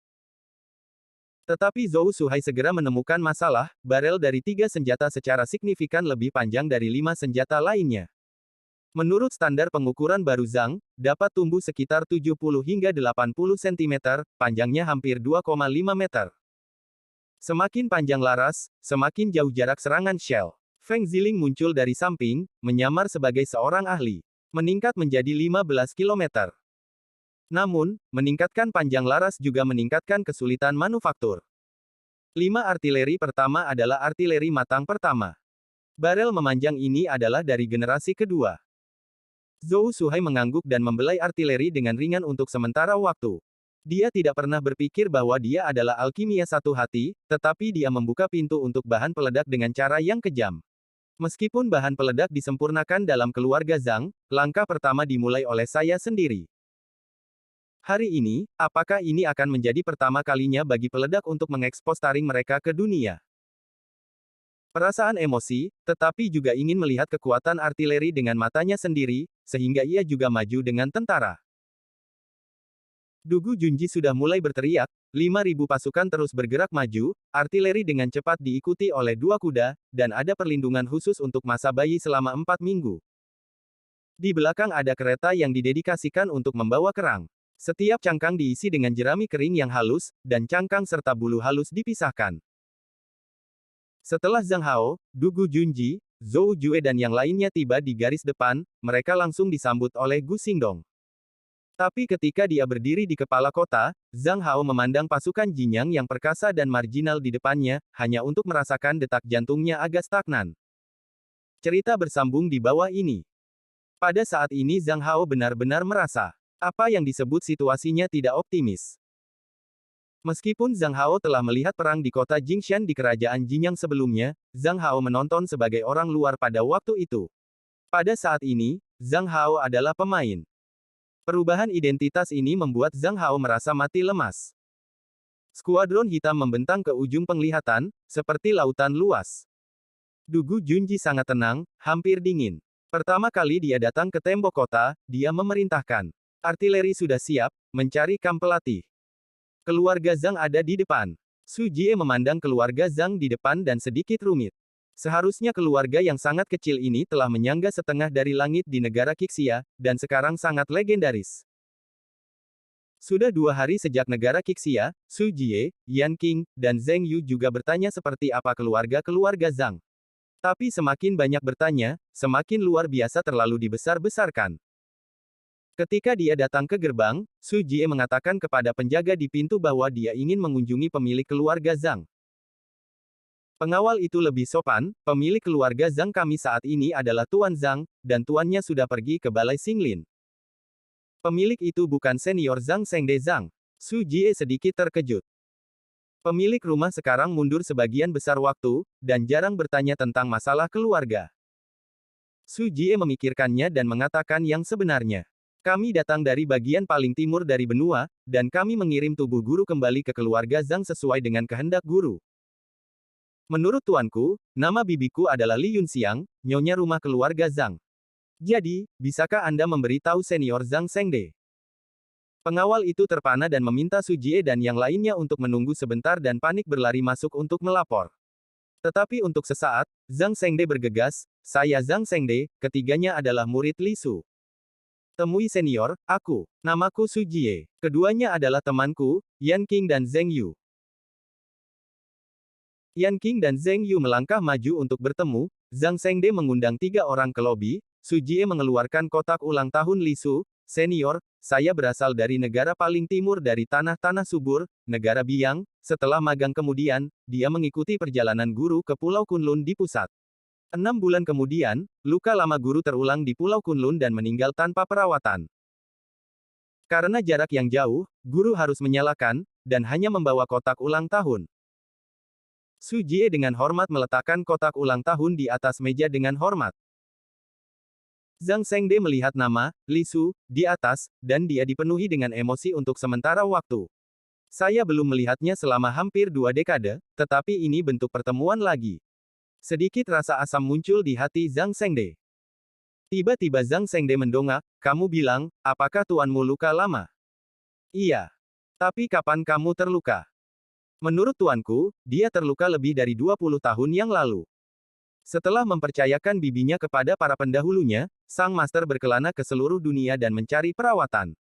Tetapi Zhou Suhai segera menemukan masalah, barel dari 3 senjata secara signifikan lebih panjang dari 5 senjata lainnya. Menurut standar pengukuran baru Zhang, dapat tumbuh sekitar 70 hingga 80 cm, panjangnya hampir 2,5 meter. Semakin panjang laras, semakin jauh jarak serangan shell. Feng Ziling muncul dari samping, menyamar sebagai seorang ahli. Meningkat menjadi 15 km. Namun, meningkatkan panjang laras juga meningkatkan kesulitan manufaktur. 5 artileri pertama adalah artileri matang pertama. Barel memanjang ini adalah dari generasi kedua. Zhou Suhai mengangguk dan membelai artileri dengan ringan untuk sementara waktu. Dia tidak pernah berpikir bahwa dia adalah alkimia satu hati, tetapi dia membuka pintu untuk bahan peledak dengan cara yang kejam. Meskipun bahan peledak disempurnakan dalam keluarga Zhang, langkah pertama dimulai oleh saya sendiri. Hari ini, apakah ini akan menjadi pertama kalinya bagi peledak untuk mengekspos taring mereka ke dunia? Perasaan emosi, tetapi juga ingin melihat kekuatan artileri dengan matanya sendiri, sehingga ia juga maju dengan tentara. Dugu Junji sudah mulai berteriak, 5.000 pasukan terus bergerak maju, artileri dengan cepat diikuti oleh 2 kuda, dan ada perlindungan khusus untuk masa bayi selama 4 minggu. Di belakang ada kereta yang didedikasikan untuk membawa kerang. Setiap cangkang diisi dengan jerami kering yang halus, dan cangkang serta bulu halus dipisahkan. Setelah Zhang Hao, Dugu Junji, Zhou Jue dan yang lainnya tiba di garis depan, mereka langsung disambut oleh Gu Xingdong. Tapi ketika dia berdiri di kepala kota, Zhang Hao memandang pasukan Jinyang yang perkasa dan marginal di depannya, hanya untuk merasakan detak jantungnya agak stagnan. Cerita bersambung di bawah ini. Pada saat ini Zhang Hao benar-benar merasa, apa yang disebut situasinya tidak optimis. Meskipun Zhang Hao telah melihat perang di kota Jingshan di kerajaan Jinyang sebelumnya, Zhang Hao menonton sebagai orang luar pada waktu itu. Pada saat ini, Zhang Hao adalah pemain. Perubahan identitas ini membuat Zhang Hao merasa mati lemas. Skuadron hitam membentang ke ujung penglihatan, seperti lautan luas. Dugu Junji sangat tenang, hampir dingin. Pertama kali dia datang ke tembok kota, dia memerintahkan. Artileri sudah siap, mencari kamp pelatih. Keluarga Zhang ada di depan. Su Jie memandang keluarga Zhang di depan dan sedikit rumit. Seharusnya keluarga yang sangat kecil ini telah menyangga setengah dari langit di negara Qixia, dan sekarang sangat legendaris. Sudah 2 hari sejak negara Qixia, Su Jie, Yan Qing, dan Zheng Yu juga bertanya seperti apa keluarga-keluarga Zhang. Tapi semakin banyak bertanya, semakin luar biasa terlalu dibesar-besarkan. Ketika dia datang ke gerbang, Su Jie mengatakan kepada penjaga di pintu bahwa dia ingin mengunjungi pemilik keluarga Zhang. Pengawal itu lebih sopan, pemilik keluarga Zhang kami saat ini adalah Tuan Zhang, dan tuannya sudah pergi ke Balai Xinglin. Pemilik itu bukan senior Zhang Sengde Zhang. Su Jie sedikit terkejut. Pemilik rumah sekarang mundur sebagian besar waktu, dan jarang bertanya tentang masalah keluarga. Su Jie memikirkannya dan mengatakan yang sebenarnya. Kami datang dari bagian paling timur dari benua, dan kami mengirim tubuh guru kembali ke keluarga Zhang sesuai dengan kehendak guru. Menurut tuanku, nama bibiku adalah Li Yunxiang, nyonya rumah keluarga Zhang. Jadi, bisakah Anda memberitahu senior Zhang Sengde? Pengawal itu terpana dan meminta Su Jie dan yang lainnya untuk menunggu sebentar dan panik berlari masuk untuk melapor. Tetapi untuk sesaat, Zhang Sengde bergegas, saya Zhang Sengde, ketiganya adalah murid Li Su. Temui senior, aku. Namaku Su Jie. Keduanya adalah temanku, Yan Qing dan Zheng Yu. Yan Qing dan Zheng Yu melangkah maju untuk bertemu, Zhang Sengde mengundang 3 orang ke lobi, Su Jie mengeluarkan kotak ulang tahun Li Su, senior, saya berasal dari negara paling timur dari tanah-tanah subur, negara Biang, setelah magang kemudian, dia mengikuti perjalanan guru ke Pulau Kunlun di pusat. 6 bulan kemudian, luka lama guru terulang di Pulau Kunlun dan meninggal tanpa perawatan. Karena jarak yang jauh, guru harus menyalakan, dan hanya membawa kotak ulang tahun. Su Jie dengan hormat meletakkan kotak ulang tahun di atas meja dengan hormat. Zhang Sengde melihat nama, Li Su, di atas, dan dia dipenuhi dengan emosi untuk sementara waktu. Saya belum melihatnya selama hampir 2 dekade, tetapi ini bentuk pertemuan lagi. Sedikit rasa asam muncul di hati Zhang Sengde. Tiba-tiba Zhang Sengde mendongak, kamu bilang, apakah tuanmu luka lama? Iya. Tapi kapan kamu terluka? Menurut tuanku, dia terluka lebih dari 20 tahun yang lalu. Setelah mempercayakan bibinya kepada para pendahulunya, sang master berkelana ke seluruh dunia dan mencari perawatan.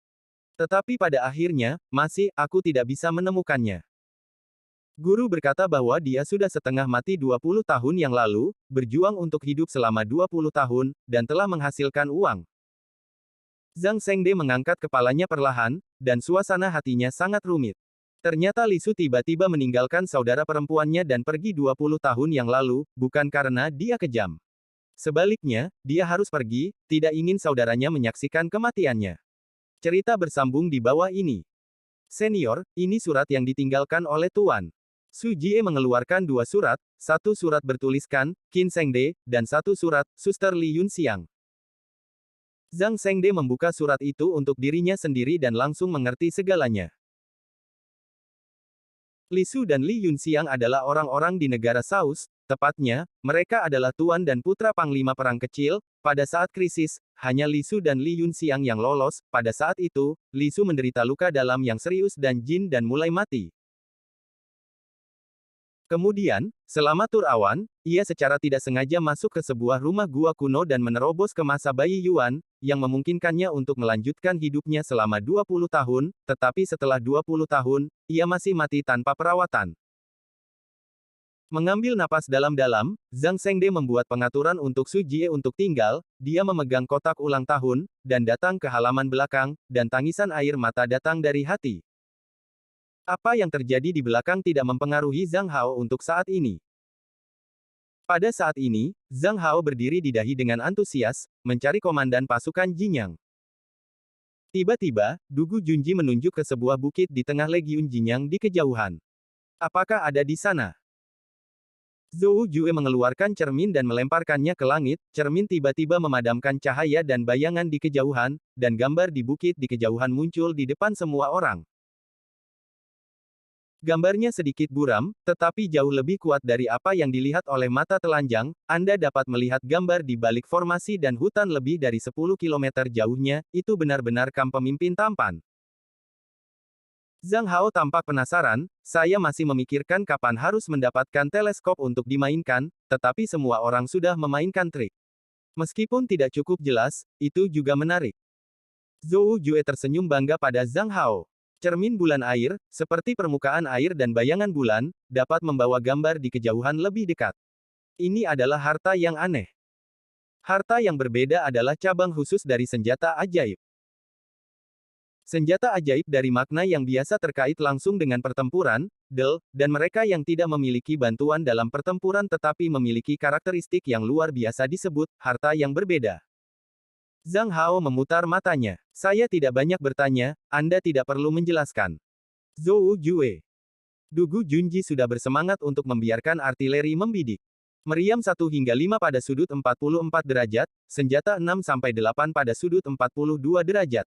Tetapi pada akhirnya, aku tidak bisa menemukannya. Guru berkata bahwa dia sudah setengah mati 20 tahun yang lalu, berjuang untuk hidup selama 20 tahun, dan telah menghasilkan uang. Zhang Shengde mengangkat kepalanya perlahan, dan suasana hatinya sangat rumit. Ternyata Li Su tiba-tiba meninggalkan saudara perempuannya dan pergi 20 tahun yang lalu, bukan karena dia kejam. Sebaliknya, dia harus pergi, tidak ingin saudaranya menyaksikan kematiannya. Cerita bersambung di bawah ini. Senior, ini surat yang ditinggalkan oleh Tuan. Su Jie mengeluarkan dua surat, satu surat bertuliskan, Qin Shengde, dan satu surat, Suster Li Yunxiang. Zhang Shengde membuka surat itu untuk dirinya sendiri dan langsung mengerti segalanya. Li Su dan Li Yunxiang adalah orang-orang di negara Saus, tepatnya, mereka adalah tuan dan putra panglima perang kecil. Pada saat krisis, hanya Li Su dan Li Yunxiang yang lolos. Pada saat itu, Li Su menderita luka dalam yang serius dan jin dan mulai mati. Kemudian, selama tur awan, ia secara tidak sengaja masuk ke sebuah rumah gua kuno dan menerobos ke masa bayi Yuan, yang memungkinkannya untuk melanjutkan hidupnya selama 20 tahun, tetapi setelah 20 tahun, ia masih mati tanpa perawatan. Mengambil napas dalam-dalam, Zhang Shengde membuat pengaturan untuk Su Jie untuk tinggal, dia memegang kotak ulang tahun, dan datang ke halaman belakang, dan tangisan air mata datang dari hati. Apa yang terjadi di belakang tidak mempengaruhi Zhang Hao untuk saat ini. Pada saat ini, Zhang Hao berdiri di dahi dengan antusias, mencari komandan pasukan Jinyang. Tiba-tiba, Dugu Junji menunjuk ke sebuah bukit di tengah legiun Jinyang di kejauhan. Apakah ada di sana? Zhou Jue mengeluarkan cermin dan melemparkannya ke langit, cermin tiba-tiba memadamkan cahaya dan bayangan di kejauhan, dan gambar di bukit di kejauhan muncul di depan semua orang. Gambarnya sedikit buram, tetapi jauh lebih kuat dari apa yang dilihat oleh mata telanjang. Anda dapat melihat gambar di balik formasi dan hutan lebih dari 10 km jauhnya, itu benar-benar kamp pemimpin tampan. Zhang Hao tampak penasaran, saya masih memikirkan kapan harus mendapatkan teleskop untuk dimainkan, tetapi semua orang sudah memainkan trik. Meskipun tidak cukup jelas, itu juga menarik. Zhou Jue tersenyum bangga pada Zhang Hao. Cermin bulan air, seperti permukaan air dan bayangan bulan, dapat membawa gambar di kejauhan lebih dekat. Ini adalah harta yang aneh. Harta yang berbeda adalah cabang khusus dari senjata ajaib. Senjata ajaib dari makna yang biasa terkait langsung dengan pertempuran, dan mereka yang tidak memiliki bantuan dalam pertempuran tetapi memiliki karakteristik yang luar biasa disebut harta yang berbeda. Zhang Hao memutar matanya. Saya tidak banyak bertanya, Anda tidak perlu menjelaskan. Zhou Jue. Dugu Junji sudah bersemangat untuk membiarkan artileri membidik. Meriam 1 hingga 5 pada sudut 44 derajat, senjata 6-8 pada sudut 42 derajat.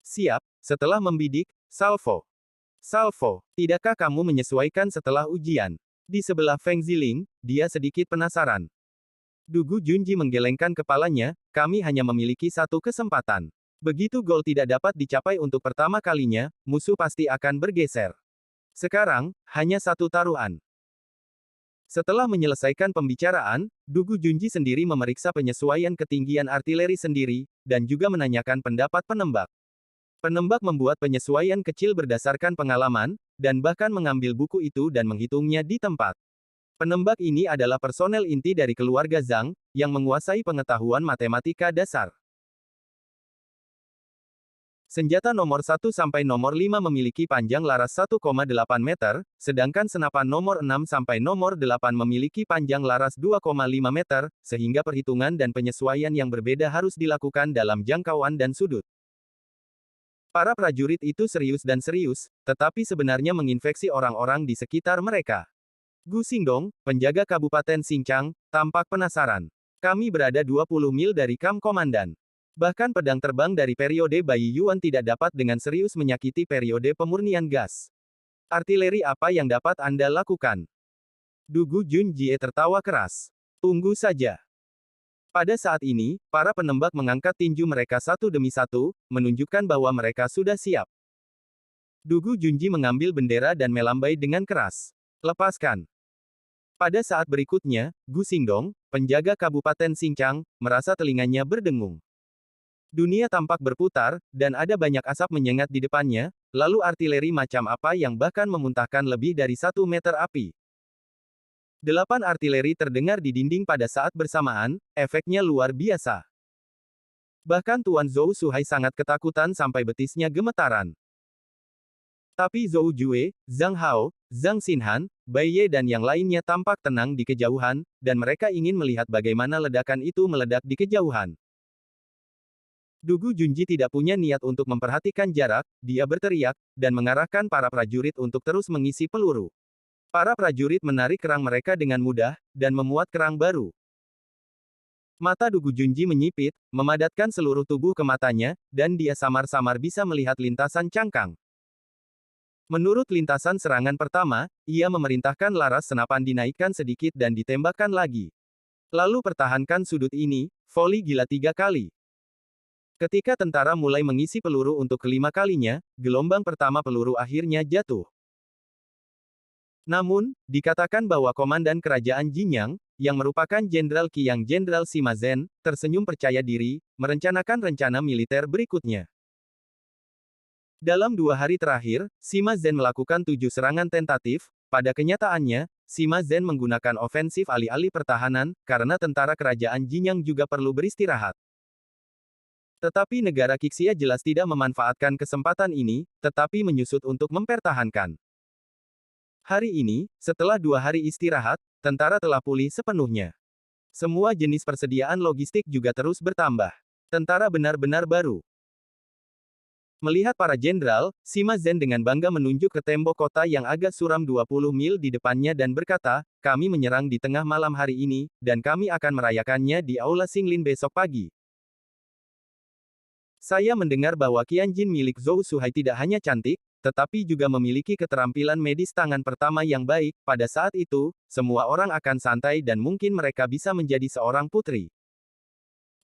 Siap, setelah membidik, salvo. Salvo, tidakkah kamu menyesuaikan setelah ujian? Di sebelah Feng Ziling, dia sedikit penasaran. Dugu Junji menggelengkan kepalanya, kami hanya memiliki satu kesempatan. Begitu gol tidak dapat dicapai untuk pertama kalinya, musuh pasti akan bergeser. Sekarang, hanya satu taruhan. Setelah menyelesaikan pembicaraan, Dugu Junji sendiri memeriksa penyesuaian ketinggian artileri sendiri, dan juga menanyakan pendapat penembak. Penembak membuat penyesuaian kecil berdasarkan pengalaman, dan bahkan mengambil buku itu dan menghitungnya di tempat. Penembak ini adalah personel inti dari keluarga Zhang, yang menguasai pengetahuan matematika dasar. Senjata nomor 1 sampai nomor 5 memiliki panjang laras 1,8 meter, sedangkan senapan nomor 6 sampai nomor 8 memiliki panjang laras 2,5 meter, sehingga perhitungan dan penyesuaian yang berbeda harus dilakukan dalam jangkauan dan sudut. Para prajurit itu serius, tetapi sebenarnya menginfeksi orang-orang di sekitar mereka. Gu Xingdong, penjaga Kabupaten Xinjiang, tampak penasaran. Kami berada 20 mil dari kamp komandan. Bahkan pedang terbang dari periode Bayi Yuan tidak dapat dengan serius menyakiti periode pemurnian gas. Artileri apa yang dapat Anda lakukan? Dugu Junjie tertawa keras. Tunggu saja. Pada saat ini, para penembak mengangkat tinju mereka satu demi satu, menunjukkan bahwa mereka sudah siap. Dugu Junji mengambil bendera dan melambai dengan keras. Lepaskan. Pada saat berikutnya, Gu Xingdong, penjaga Kabupaten Xinjiang, merasa telinganya berdengung. Dunia tampak berputar, dan ada banyak asap menyengat di depannya, lalu artileri macam apa yang bahkan memuntahkan lebih dari 1 meter api. 8 artileri terdengar di dinding pada saat bersamaan, efeknya luar biasa. Bahkan Tuan Zhou Suhai sangat ketakutan sampai betisnya gemetaran. Tapi Zhou Jue, Zhang Hao, Zhang Xinhan, Bai Ye dan yang lainnya tampak tenang di kejauhan, dan mereka ingin melihat bagaimana ledakan itu meledak di kejauhan. Dugu Junji tidak punya niat untuk memperhatikan jarak, dia berteriak, dan mengarahkan para prajurit untuk terus mengisi peluru. Para prajurit menarik kerang mereka dengan mudah, dan memuat kerang baru. Mata Dugu Junji menyipit, memadatkan seluruh tubuh ke matanya, dan dia samar-samar bisa melihat lintasan cangkang. Menurut lintasan serangan pertama, ia memerintahkan laras senapan dinaikkan sedikit dan ditembakkan lagi. Lalu pertahankan sudut ini, voli gila 3 kali. Ketika tentara mulai mengisi peluru untuk kelima kalinya, gelombang pertama peluru akhirnya jatuh. Namun, dikatakan bahwa komandan kerajaan Jinyang, yang merupakan Jenderal Qiang Jenderal Sima Zhen, tersenyum percaya diri, merencanakan rencana militer berikutnya. Dalam 2 hari terakhir, Sima Zhen melakukan 7 serangan tentatif. Pada kenyataannya, Sima Zhen menggunakan ofensif alih-alih pertahanan, karena tentara kerajaan Jinyang juga perlu beristirahat. Tetapi negara Qixia jelas tidak memanfaatkan kesempatan ini, tetapi menyusut untuk mempertahankan. Hari ini, setelah 2 hari istirahat, tentara telah pulih sepenuhnya. Semua jenis persediaan logistik juga terus bertambah. Tentara benar-benar baru. Melihat para jenderal, Sima Zhen dengan bangga menunjuk ke tembok kota yang agak suram 20 mil di depannya dan berkata, kami menyerang di tengah malam hari ini, dan kami akan merayakannya di Aula Xinglin besok pagi. Saya mendengar bahwa Qianjin milik Zhou Suhai tidak hanya cantik, tetapi juga memiliki keterampilan medis tangan pertama yang baik. Pada saat itu, semua orang akan santai dan mungkin mereka bisa menjadi seorang putri.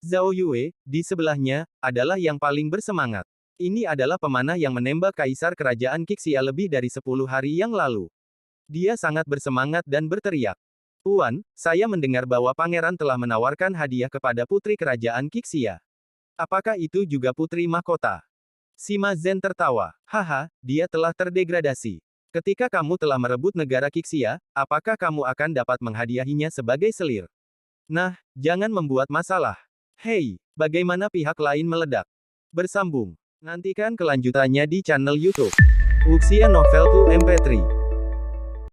Zhao Yue, di sebelahnya, adalah yang paling bersemangat. Ini adalah pemanah yang menembak kaisar kerajaan Qixia lebih dari 10 hari yang lalu. Dia sangat bersemangat dan berteriak. Tuan, saya mendengar bahwa pangeran telah menawarkan hadiah kepada putri kerajaan Qixia. Apakah itu juga putri mahkota? Sima Zhen tertawa. Haha, dia telah terdegradasi. Ketika kamu telah merebut negara Qixia, apakah kamu akan dapat menghadiahinya sebagai selir? Nah, jangan membuat masalah. Hei, bagaimana pihak lain meledak? Bersambung. Nantikan kelanjutannya di channel YouTube Wuxia Novel 2 MP3.